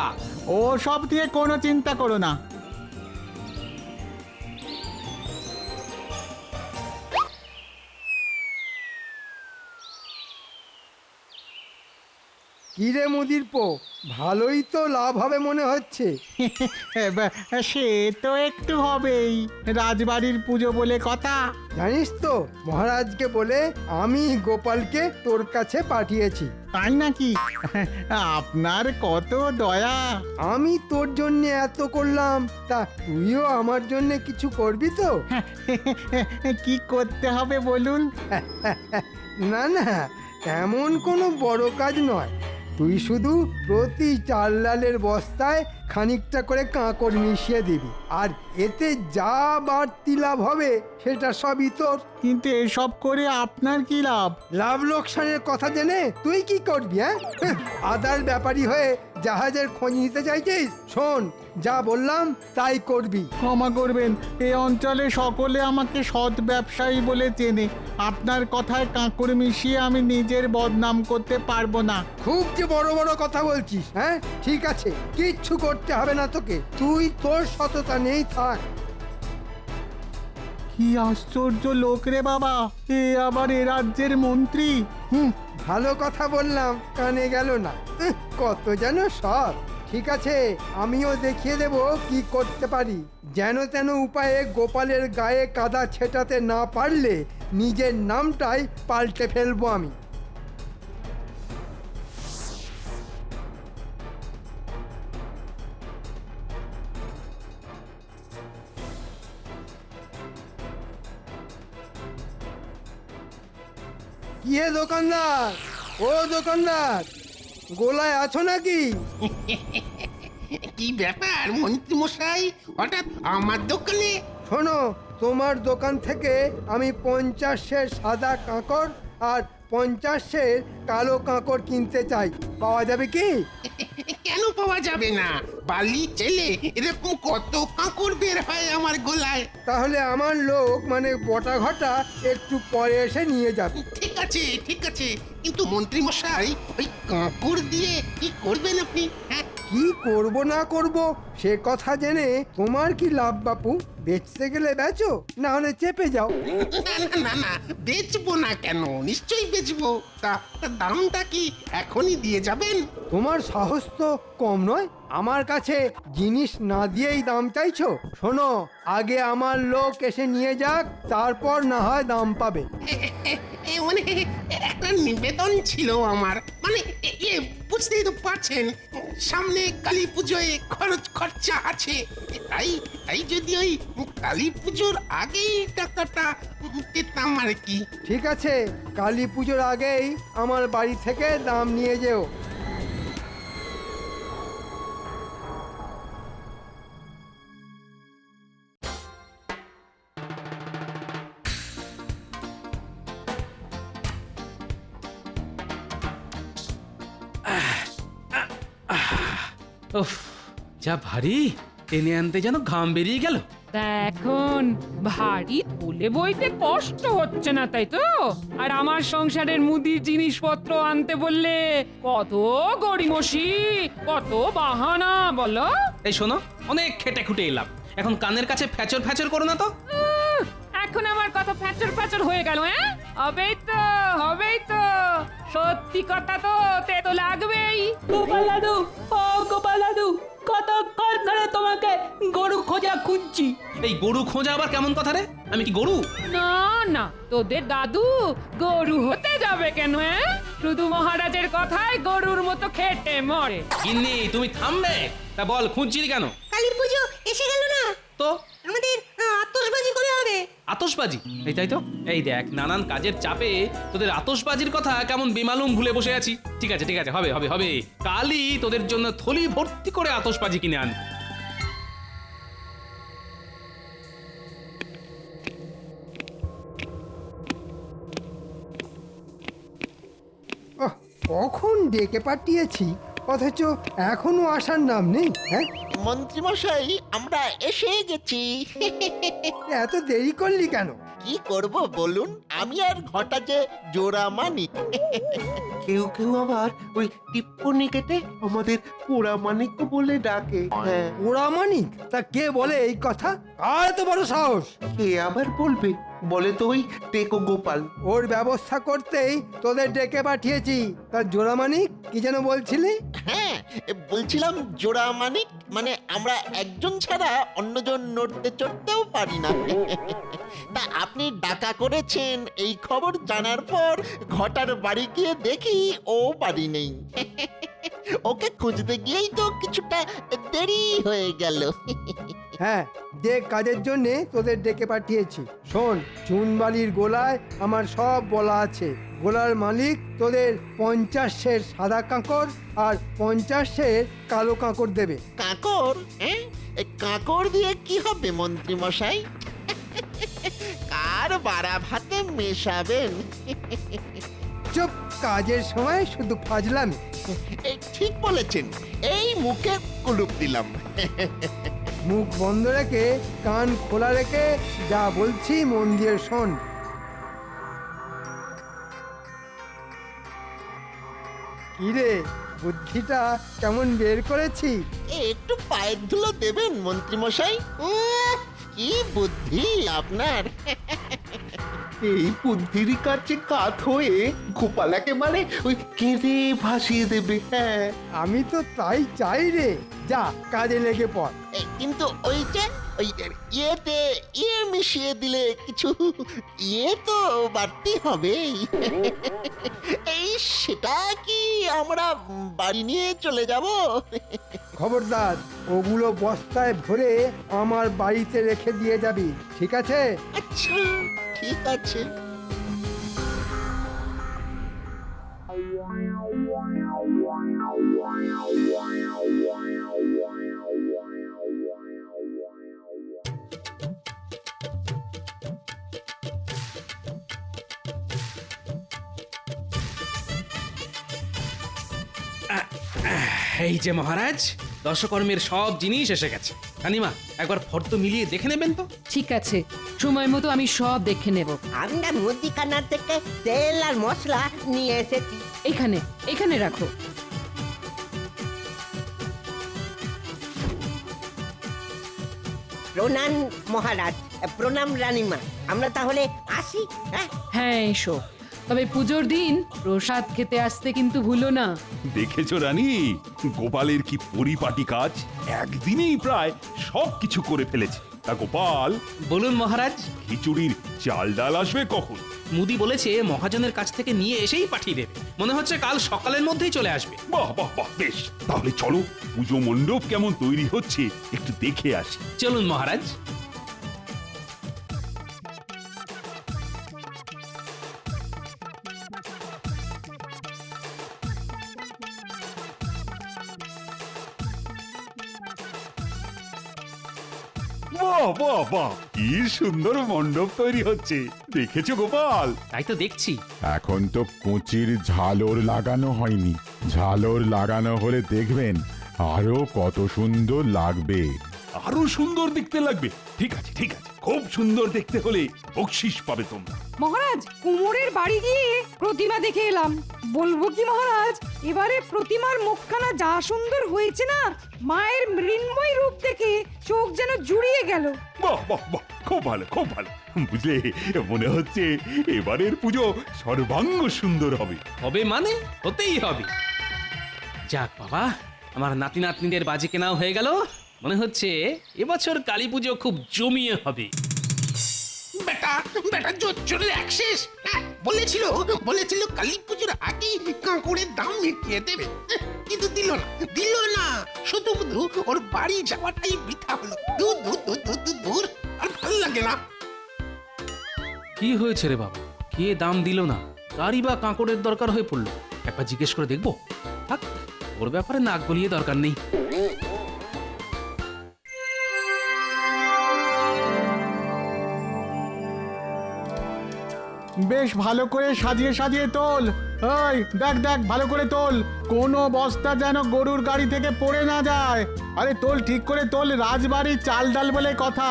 ও সব দিয়ে কোনো চিন্তা করো না। কিরে মুদির পো, ভালোই তো লাভ হবে মনে হচ্ছে। সে তো একটু হবেই, রাজবাড়ির পুজো বলে কথা। জানিস তো, মহারাজকে বলে আমি গোপালকে তোর কাছে পাঠিয়েছি। তাই নাকি? আপনার কত দয়া। আমি তোর জন্য এত করলাম, তা তুইও আমার জন্য কিছু করবি তো? কি করতে হবে বলুন? না না, তেমন কোনো বড় কাজ নয়। তুই শুধু প্রতি চাল ডালের বস্তায় খানিকটা করে কাঁকড় মিশিয়ে দিবি, আর এতে যা বাড়তি লাভ হবে সেটা সবই তোর। কিন্তু এসব করে আপনার কি লাভ? লাভ লোকসানের কথা জেনে তুই কি করবি? হ্যাঁ, আদার ব্যাপারী হয়ে জাহাজের খোঁজ নিতে চাইছিস? শোন, যা বললাম তাই করবি। ক্ষমা করবেন, এই অঞ্চলে সকলে আমাকে সৎ ব্যবসায়ী বলে চেনে। আপনার কথায় কাঁকড় মিশিয়ে আমি নিজের বদনাম করতে পারবো না। খুব যে বড় বড় কথা বলছিস, হ্যাঁ? ঠিক আছে, কিচ্ছু করতে হবে না তোকে, তুই তোর সততা নেই থাক। কি আশ্চর্য লোক রে বাবা, এ আবার এ রাজ্যের মন্ত্রী। ভালো কথা বললাম, কানে গেল না। কত যেন সব। ঠিক আছে, আমিও দেখিয়ে দেব কি করতে পারি। যেন তেন উপায়ে গোপালের গায়ে কাদা ছেটাতে না পারলে নিজের নামটাই পাল্টে ফেলবো আমি। কি হে দোকানদার, ও দোকানদার, গোলায় আছো নাকি? কি ব্যাপার মন্ত্রী মশাই, হঠাৎ আমার দোকানে? শোনো, তোমার দোকান থেকে আমি 50 সের সাদা কাঁকড় আর 50 সের কালো কাঁকড় কিনতে চাই, পাওয়া যাবে কি? কেন পাওয়া যাবে না? বালি চেলে এরকম কত কাঁকড় বের হয় আমার গোলায়। তাহলে আমার লোক মানে বটা ঘটা একটু পরে এসে নিয়ে যাবে। ঠিক আছে ঠিক আছে, কিন্তু মন্ত্রী মশাই ওই কাঁকড় দিয়ে কি করবেন আপনি? হ্যাঁ, কি করব না করব সে কথা জেনে তোমার কি লাভ বাপু? বেচতে গেলে বেচো, না হলে চেপে যাও। না না না না, বেচবো না কেন, নিশ্চয়ই বেচবো। তা দামটা কি এখনই দিয়ে যাবেন? তোমার সাহস তো কম নয়, আমার কাছে জিনিস না দিয়েই দাম চাইছো? শোনো, আগে আমার লোক এসে নিয়ে যাক, তারপর না হয় দাম পাবে। মানে একটা নিবেদন ছিল আমার, মানে বুঝতেই তো পারছেন, সামনে কালী পুজোয় খরচ খরচা আছে। তাই তাই যদি ওই কালী পুজোর আগেই টাকাটা পেতাম আর কি। ঠিক আছে, কালী পুজোর আগেই আমার বাড়ি থেকে দাম নিয়ে যেও। উফ, যা ভারী, টেনে আনতে যেন ঘাম বেরিয়ে গেল। তা এখন ভারী তুলে বইতে কষ্ট হচ্ছে না, তাই তো? আর আমার সংসারের মুদির জিনিসপত্র আনতে বললে কত গড়িমসি, কত বাহানা বলো। এই শোনো, অনেক খেটে খুটে এলাম, এখন কানের কাছে ফ্যাচর ফ্যাচর করো না তো। এখন আমার কথা ফ্যাচর ফ্যাচর হয়ে গেল? হ্যাঁ, হবেই তো, হবেই তো। সত্যি কথা তো তেতো লাগবেই। গোপাল দাদু, ও গোপাল দাদু, কতক্ষণ ধরে তোমাকে গরু খোঁজা খুঁজছি। এই গরু খোঁজা আবার কেমন কথা রে? আমি কি গরু? না না, তোদের দাদু গরু হতে যাবে কেন? হ্যাঁ, শুধু মহারাজের কথায় গরুর মতো খেটে মরে। গিন্নি, তুমি থামবে? তা বল, খুঁজছিলি কেন? কালী পুজো এসে গেল না তো আমাদের আতশবাজি করে হবে। আতশবাজি? এই তাই তো, এই দেখ, নানান কাজের চাপে তোদের আতশবাজির কথা কেমন বেমালুম ভুলে বসে আছি। ঠিক আছে ঠিক আছে, হবে হবে হবে, কালই তোদের জন্য থলি ভর্তি করে আতশবাজি কিনে আন। কখন ডেকে পাঠিয়েছি, অথচ এখনো আসার নাম নেই। হ্যাঁ মন্ত্রী মশাই, আমরা এসে গেছি। এত দেরি করলি কেন? কি করব বলুন, আমি আর ঘটা যে জোড়া মানিক। কেউ কেউ আবার ওই টিপ্পনি কেটে আমাদের পোড়া মানিক বলে ডাকে। হ্যাঁ, ওরা মানিক? তা কে বলে এই কথা? আর তো বড় সাহস! কে আবার বলবে? বলে তো ওই টেকো গোপাল। ওর ব্যবস্থা করতেই তোদের ডেকে পাঠিয়েছি। তার জোড়া মানিক কি যেন বলছিলি? হ্যাঁ, বলছিলাম জোড়া মানিক মানে আমরা একজন ছাড়া অন্যজন নড়তে চড়তেও পারি না। তা আপনি ডাকা করেছেন এই খবর জানার পর ঘটার বাড়ি গিয়ে দেখি ও বাড়ি নেই। ওকে খুঁজতে গিয়েই তো কিছুটা দেরি হয়ে গেল। হ্যাঁ, যে কাজের জন্যে তোদের ডেকে পাঠিয়েছি। শোন, চুনবালির গোলায় আমার সব বলা আছে। গোলার মালিক তোদের 50 সের সাদা কাঁকড় আর 50 সের কালো কাঁকড় দেবে। কাঁকড়? হ্যাঁ, কাঁকড় দিয়ে কি হবে মন্ত্রী মশাই? কার বাড়া ভাতে মেশাবেন? চুপ, কাজের সময় শুধু ফাজলামি। এই ঠিক বলেছেন, এই মুখে কুলুপ দিলাম। মুখ বন্ধ রেখে কান খোলা রেখে যা বলছি মন দিয়ে শোন। কিরে, বুদ্ধিটা কেমন বের করেছি? একটু পায়ের ধুলো দেবেন মন্ত্রী মশাই। কি বুদ্ধি আপনার! এই বুদ্ধির কাছে কাত হয়ে গোপাল একেবারে ওই কেঁদে ভাসিয়ে দেবে। হ্যাঁ, আমি তো তাই চাই রে। যা কাজে লেগে পড়। কিন্তু ওই যে ওই ইয়েতে ইয়ে মিশিয়ে দিলে কিছু ইয়ে তো বাড়তি হবে। এই সেটা কি আমরা বাড়ি নিয়ে চলে যাব? খবরদার, ওগুলো বস্তায় ভরে আমার বাড়িতে রেখে দিয়ে যাবি, ঠিক আছে? আচ্ছা, ঠিক আছে। এই যে মহারাজ, দশকর্মের সব জিনিস এসে গেছে। রানীমা, একবার ফর্দ মিলিয়ে দেখে নেবেন তো। ঠিক আছে, সময় মতো আমি সব দেখে নেব। আমরা মুদিখানা থেকে তেল আর মশলা নিয়ে এসেছি। এখানে এখানে রাখো। প্রণাম মহারাজ, প্রণাম রানীমা। আমরা তাহলে আসি। হ্যাঁ এসো, তবে পুজোর দিন প্রসাদ খেতে আসতে কিন্তু ভুলো না। দেখেছো রানী, গোপালের কি পরিপাটি কাজ! একদিনেই প্রায় সবকিছু করে ফেলেছে। তা গোপাল, বলুন মহারাজ। খিচুড়ির চাল ডাল আসবে কখন? মুদি বলেছে মহাজনের কাছ থেকে নিয়ে এসেই পাঠিয়ে দেবে। মনে হচ্ছে কাল সকালের মধ্যেই চলে আসবে। বাহ বাহ বাহ, বেশ, তাহলে চলো পুজো মণ্ডপ কেমন তৈরি হচ্ছে একটু দেখে আসি। চলুন মহারাজ। বাহ বাহ বাহ, কি সুন্দর মণ্ডপ তৈরি হচ্ছে! দেখেছো গোপাল? তাই তো দেখছি। এখন তো কুচির ঝালর লাগানো হয়নি। ঝালর লাগানো হলে দেখবেন আরো কত সুন্দর লাগবে। আরো সুন্দর দেখতে লাগবে? ঠিক আছে ঠিক আছে, খুব সুন্দর দেখতে হলে বকশিস পাবে তোমরা। মহারাজ, কুমোরের বাড়ি গিয়ে প্রতিমা দেখে এলাম। বলবো কি মহারাজ, এবারে প্রতিমার মুখখানা যা সুন্দর হয়েছে না, মায়ের মৃন্ময় রূপ দেখে চোখ যেন জুড়িয়ে গেল। বাহ বাহ বাহ, খুব ভালো খুব ভালো। বুঝলে, মনে হচ্ছে এবারের পুজো সর্বাঙ্গ সুন্দর হবে। হবে মানে হতেই হবে। যাক বাবা, আমার নাতি নাতনিদের বাজি কেনাও হয়ে গেল। মনে হচ্ছে এবছর কালী পুজো খুব জমিয়ে হবে। বেটা বেটা জোরে অ্যাক্সেস বলেছিল কালী পুজোর আগেই কাঁকুড়ের দাম মিটিয়ে দেবে, কিন্তু দিল না। শুধু ওর বাড়ি যাওয়াটাই বৃথা হলো। দূর আর ভালো লাগে না। কি হয়েছে রে বাবা? কে দাম দিল না? কারই বা কাঁকড়ের দরকার হয়ে পড়লো? একবার জিজ্ঞেস করে দেখবো। থাক, ওর ব্যাপারে নাক গলিয়ে দরকার নেই। বেশ ভালো করে সাজিয়ে সাজিয়ে তোল। ওই দেখ দেখ, ভালো করে তোল, কোনো বস্তা যেন গরুর গাড়ি থেকে পড়ে না যায়। আরে তোল, ঠিক করে তোল, রাজবাড়ির চাল ডাল বলে কথা।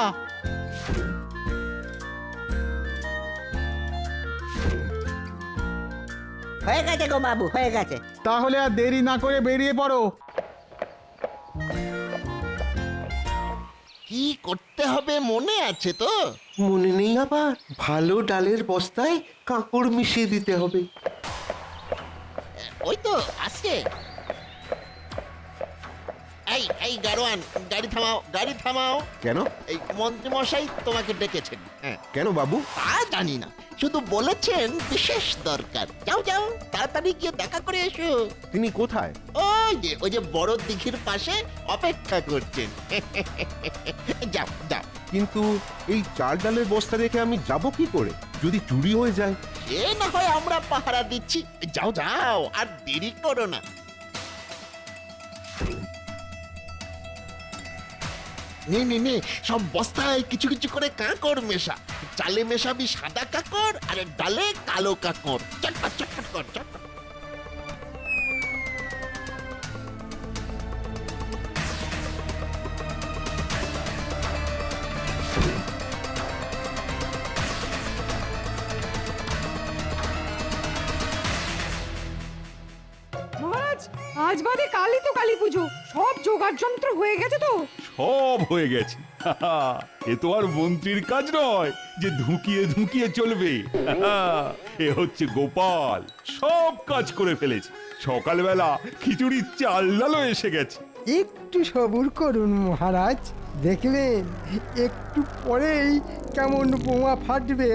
হয়ে গেছে গো বাবু, হয়ে গেছে। তাহলে আর দেরি না করে বেরিয়ে পড়ো। কি করতে হবে মনে আছে তো? মনে নেই আবার? ভালো ডালের বস্তায় কাঁকড় মিশিয়ে দিতে হবে। ওই তো আসছে। এই গাড়োয়ান, গাড়ি থামাও। কেন? এই মন্ত্রী মশাই তোমাকে ডেকেছেন। হ্যাঁ, কেন বাবু? তা জানি না, শুধু বলেছেন বিশেষ দরকার। যাও তাড়াতাড়ি গিয়ে দেখা করে এসো। তিনি কোথায়? ওই যে বড় দিঘির পাশে অপেক্ষা করছেন। যাও। কিন্তু এই চাল ডালের বস্তা রেখে আমি যাব কি করে? যদি চুরি হয়ে যায়? এ না হয় আমরা পাহারা দিচ্ছি। যাও, আর দেরি করো না। নে, সব বস্তায় কিছু কিছু করে কাঁকড় মেশা। চালে মেশাবি সাদা কাঁকড়, আর ডালে কালো কাঁকড়। চটপট কর। আজ বাদে কালই তো কালী পুজো, সব জোগাড় যন্ত্র হয়ে গেছে তো? সব হয়ে গেছে। এ তো আর মন্ত্রীর কাজ নয় যে ধুকিয়ে ধুকিয়ে চলবে। এ হচ্ছে গোপাল, সব কাজ করে ফেলেছে। সকালবেলা খিচুড়ির চাল ডালও এসে গেছে। একটু সবুর করুন মহারাজ, দেখবেন একটু পরেই কেমন বোমা ফাটবে।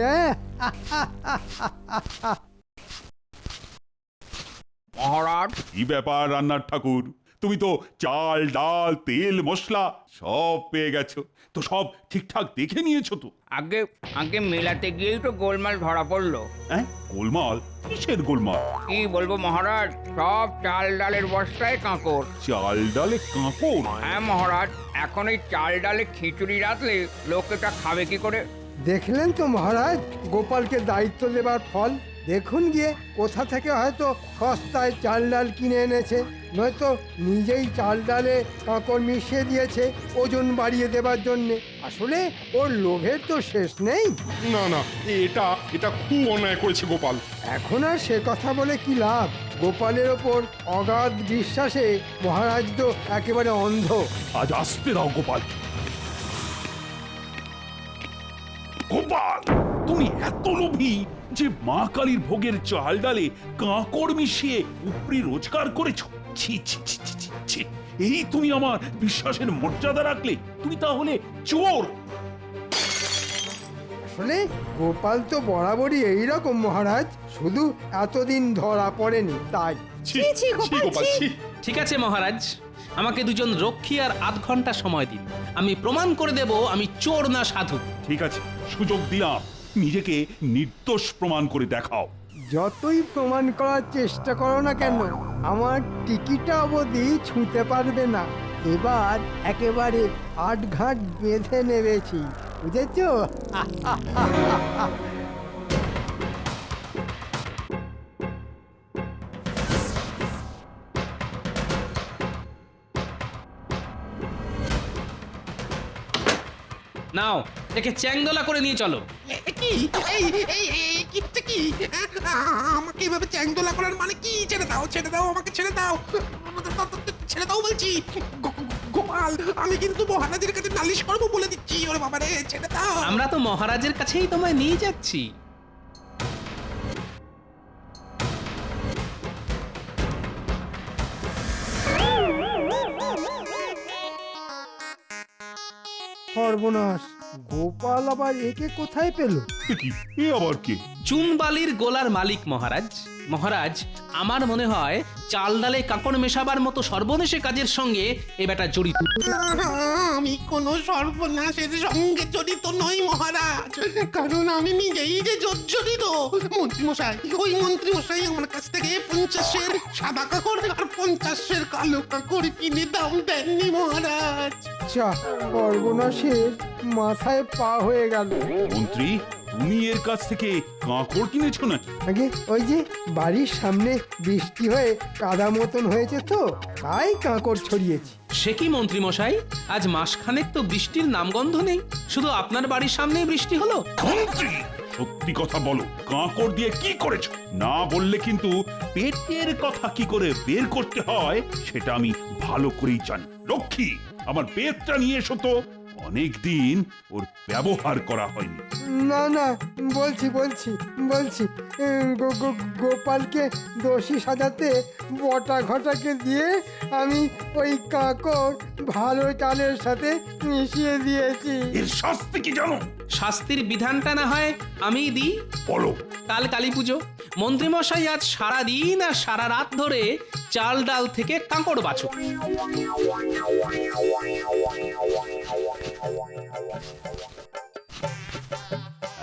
মহারাজ, কি ব্যাপার রান্নার ঠাকুর? তুমি তো চাল ডাল তেল মশলা সব পেয়ে গেছো, তো সব ঠিকঠাক দেখে নিয়েছো তো? আগে আগে মেলাতে গিয়েই তো গোলমাল ধরা পড়লো। হ্যাঁ, গোলমাল? কিসের গোলমাল? কি বলবো মহারাজ, সব চাল ডালের বস্তায় কাঁকড়। চাল ডালে কাঁকড়? হ্যাঁ মহারাজ, এখন এই চাল ডালে খিচুড়ি রাখলে লোকেটা খাবে কি করে? দেখলেন তো মহারাজ, গোপালকে দায়িত্ব দেবার ফল। দেখুন গিয়ে কোথা থেকে হয়তো সস্তায় চাল ডাল কিনে এনেছে, নয়তো নিজেই চাল ডালে কাঁকড় মিশিয়ে দিয়েছে ওজন বাড়িয়ে দেবার জন্যে। আসলে ওর লোভের তো শেষ নেই। না না, এটা এটা খুব অন্যায় করেছে গোপাল। এখন আর সে কথা বলে কি লাভ? গোপালের ওপর অগাধ বিশ্বাসে মহারাজ তো একেবারে অন্ধ। আজ আসতে দাও গোপাল। গোপাল, তুমি এত লোভী যে মা কালীর ভোগের চাল ডালে কাঁকড় মিশিয়ে উপরি রোজগার করেছো? ছি ছি ছি ছি ছি ছি। এই তুমি আমার বিশ্বাসের মর্যাদা রাখলে? তুমি তাহলে চোর। আসলে গোপাল তো বরাবরই এইরকম মহারাজ, শুধু এতদিন ধরা পড়েনি তাই। ঠিক আছে মহারাজ, আমাকে দুজন রক্ষী আর আধ ঘন্টা সময় দিন, আমি প্রমাণ করে দেব আমি চোর না সাধু। ঠিক আছে, সুযোগ দিলাম, নিজেকে নির্দোষ প্রমাণ করে দেখাও। যতই প্রমাণ করার চেষ্টা করো না কেন, আমার টিকিটা অবধি ছুঁতে পারবে না। এবার একেবারে আটঘাট বেঁধে নেবেছি, বুঝেছো? নাও, একে চ্যাংদোলা করে নিয়ে চলো। কি এই এই এই কিটা কি? আমাকে এভাবে চ্যাংদোলা করার মানে কি? ছেড়ে দাও, ছেড়ে দাও, আমাকে ছেড়ে দাও, ছেড়ে দাও বলছি। গোপাল, আমি কিন্তু মহারাজের কাছে নালিশ করবো বলে দিচ্ছি। ওরে বাবা রে, ছেড়ে দাও। আমরা তো মহারাজের কাছেই তোমায় নিয়ে যাচ্ছি। সর্বনাশ, গোপাল আবার একে কোথায় পেল? এ আবার কে? চুনবালির গোলার মালিক মহারাজ। মহারাজ, আমার মনে হয় চাল ডালে কাঁকড় মেশাবার মতো সর্বনেশে কাজের সঙ্গে এ বেটা জড়িত। আমি কোনো সর্বনাশের সঙ্গে জড়িত নই মহারাজ, কারণ আমি নিজেই যে জর্জরিত। মন্ত্রীমশাই, ওই মন্ত্রীমশাই আমার কাছ থেকে 50-এর সাদা কাকড় আর 50-এর কালো কাকড় কিনে দাম দেননি মহারাজ। যা, সর্বনাশের মাথায় পা হয়ে গেল। মন্ত্রী, তুমি এর কাছ থেকে কাঁকড় কিনেছো নাকি? আগে ওই যে বাড়ির সামনে বৃষ্টি হয়ে কাদা মতন হয়েছে তো, তাই কাঁকড় ছড়িয়েছি। সে কি মন্ত্রী মশাই, আজ মাসখানেক তো বৃষ্টির নামগন্ধ নেই, শুধু আপনার বাড়ির সামনেই বৃষ্টি হলো। মন্ত্রী, সত্যি কথা বলো, কাঁকড় দিয়ে কি করেছো? না বললে কিন্তু পেটের কথা কি করে বের করতে হয় সেটা আমি ভালো করেই জানি। লক্ষ্মী, আমার পেটটা নিয়ে এসো তো, অনেকদিন ওর ব্যবহার করা হয়নি। না না, বলছি গোপালকে দোষী সাজাতে বটা ঘটাকে দিয়ে আমি ওই কাঁকড় ভালো চালের সাথে মিশিয়ে দিয়েছি। এর শাস্তি কি জানো? শাস্তির বিধানটা না হয় আমি দিই। বলো। কাল কালী পুজো, মন্ত্রীমশাই আজ সারা দিন আর সারা রাত ধরে চাল ডাল থেকে কাঁকড় বাছো।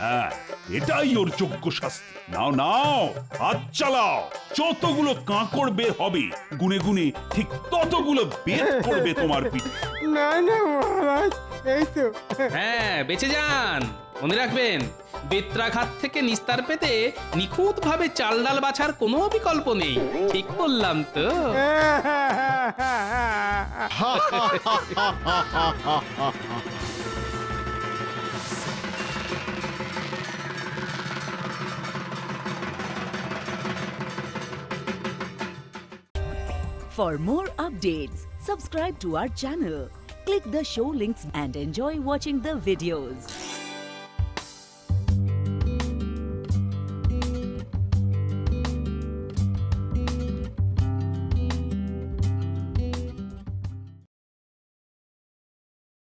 হ্যাঁ, এটাই ওর যোগ্য শাস্তি। নাও নাও, হাত চালাও, যতগুলো কাঁকড় বের হবে গুনে গুনে ঠিক ততগুলো বের করবে তোমার পিঠ। না না মহারাজ, এই তো। হ্যাঁ, বেঁচে যান। মনে রাখবেন, বেত্রাঘাত থেকে নিস্তার পেতে নিখুঁত ভাবে চাল ডাল বাছার কোনো বিকল্প নেই। ঠিক বললাম তো? For more updates, subscribe to our channel, click the show links and enjoy watching the videos.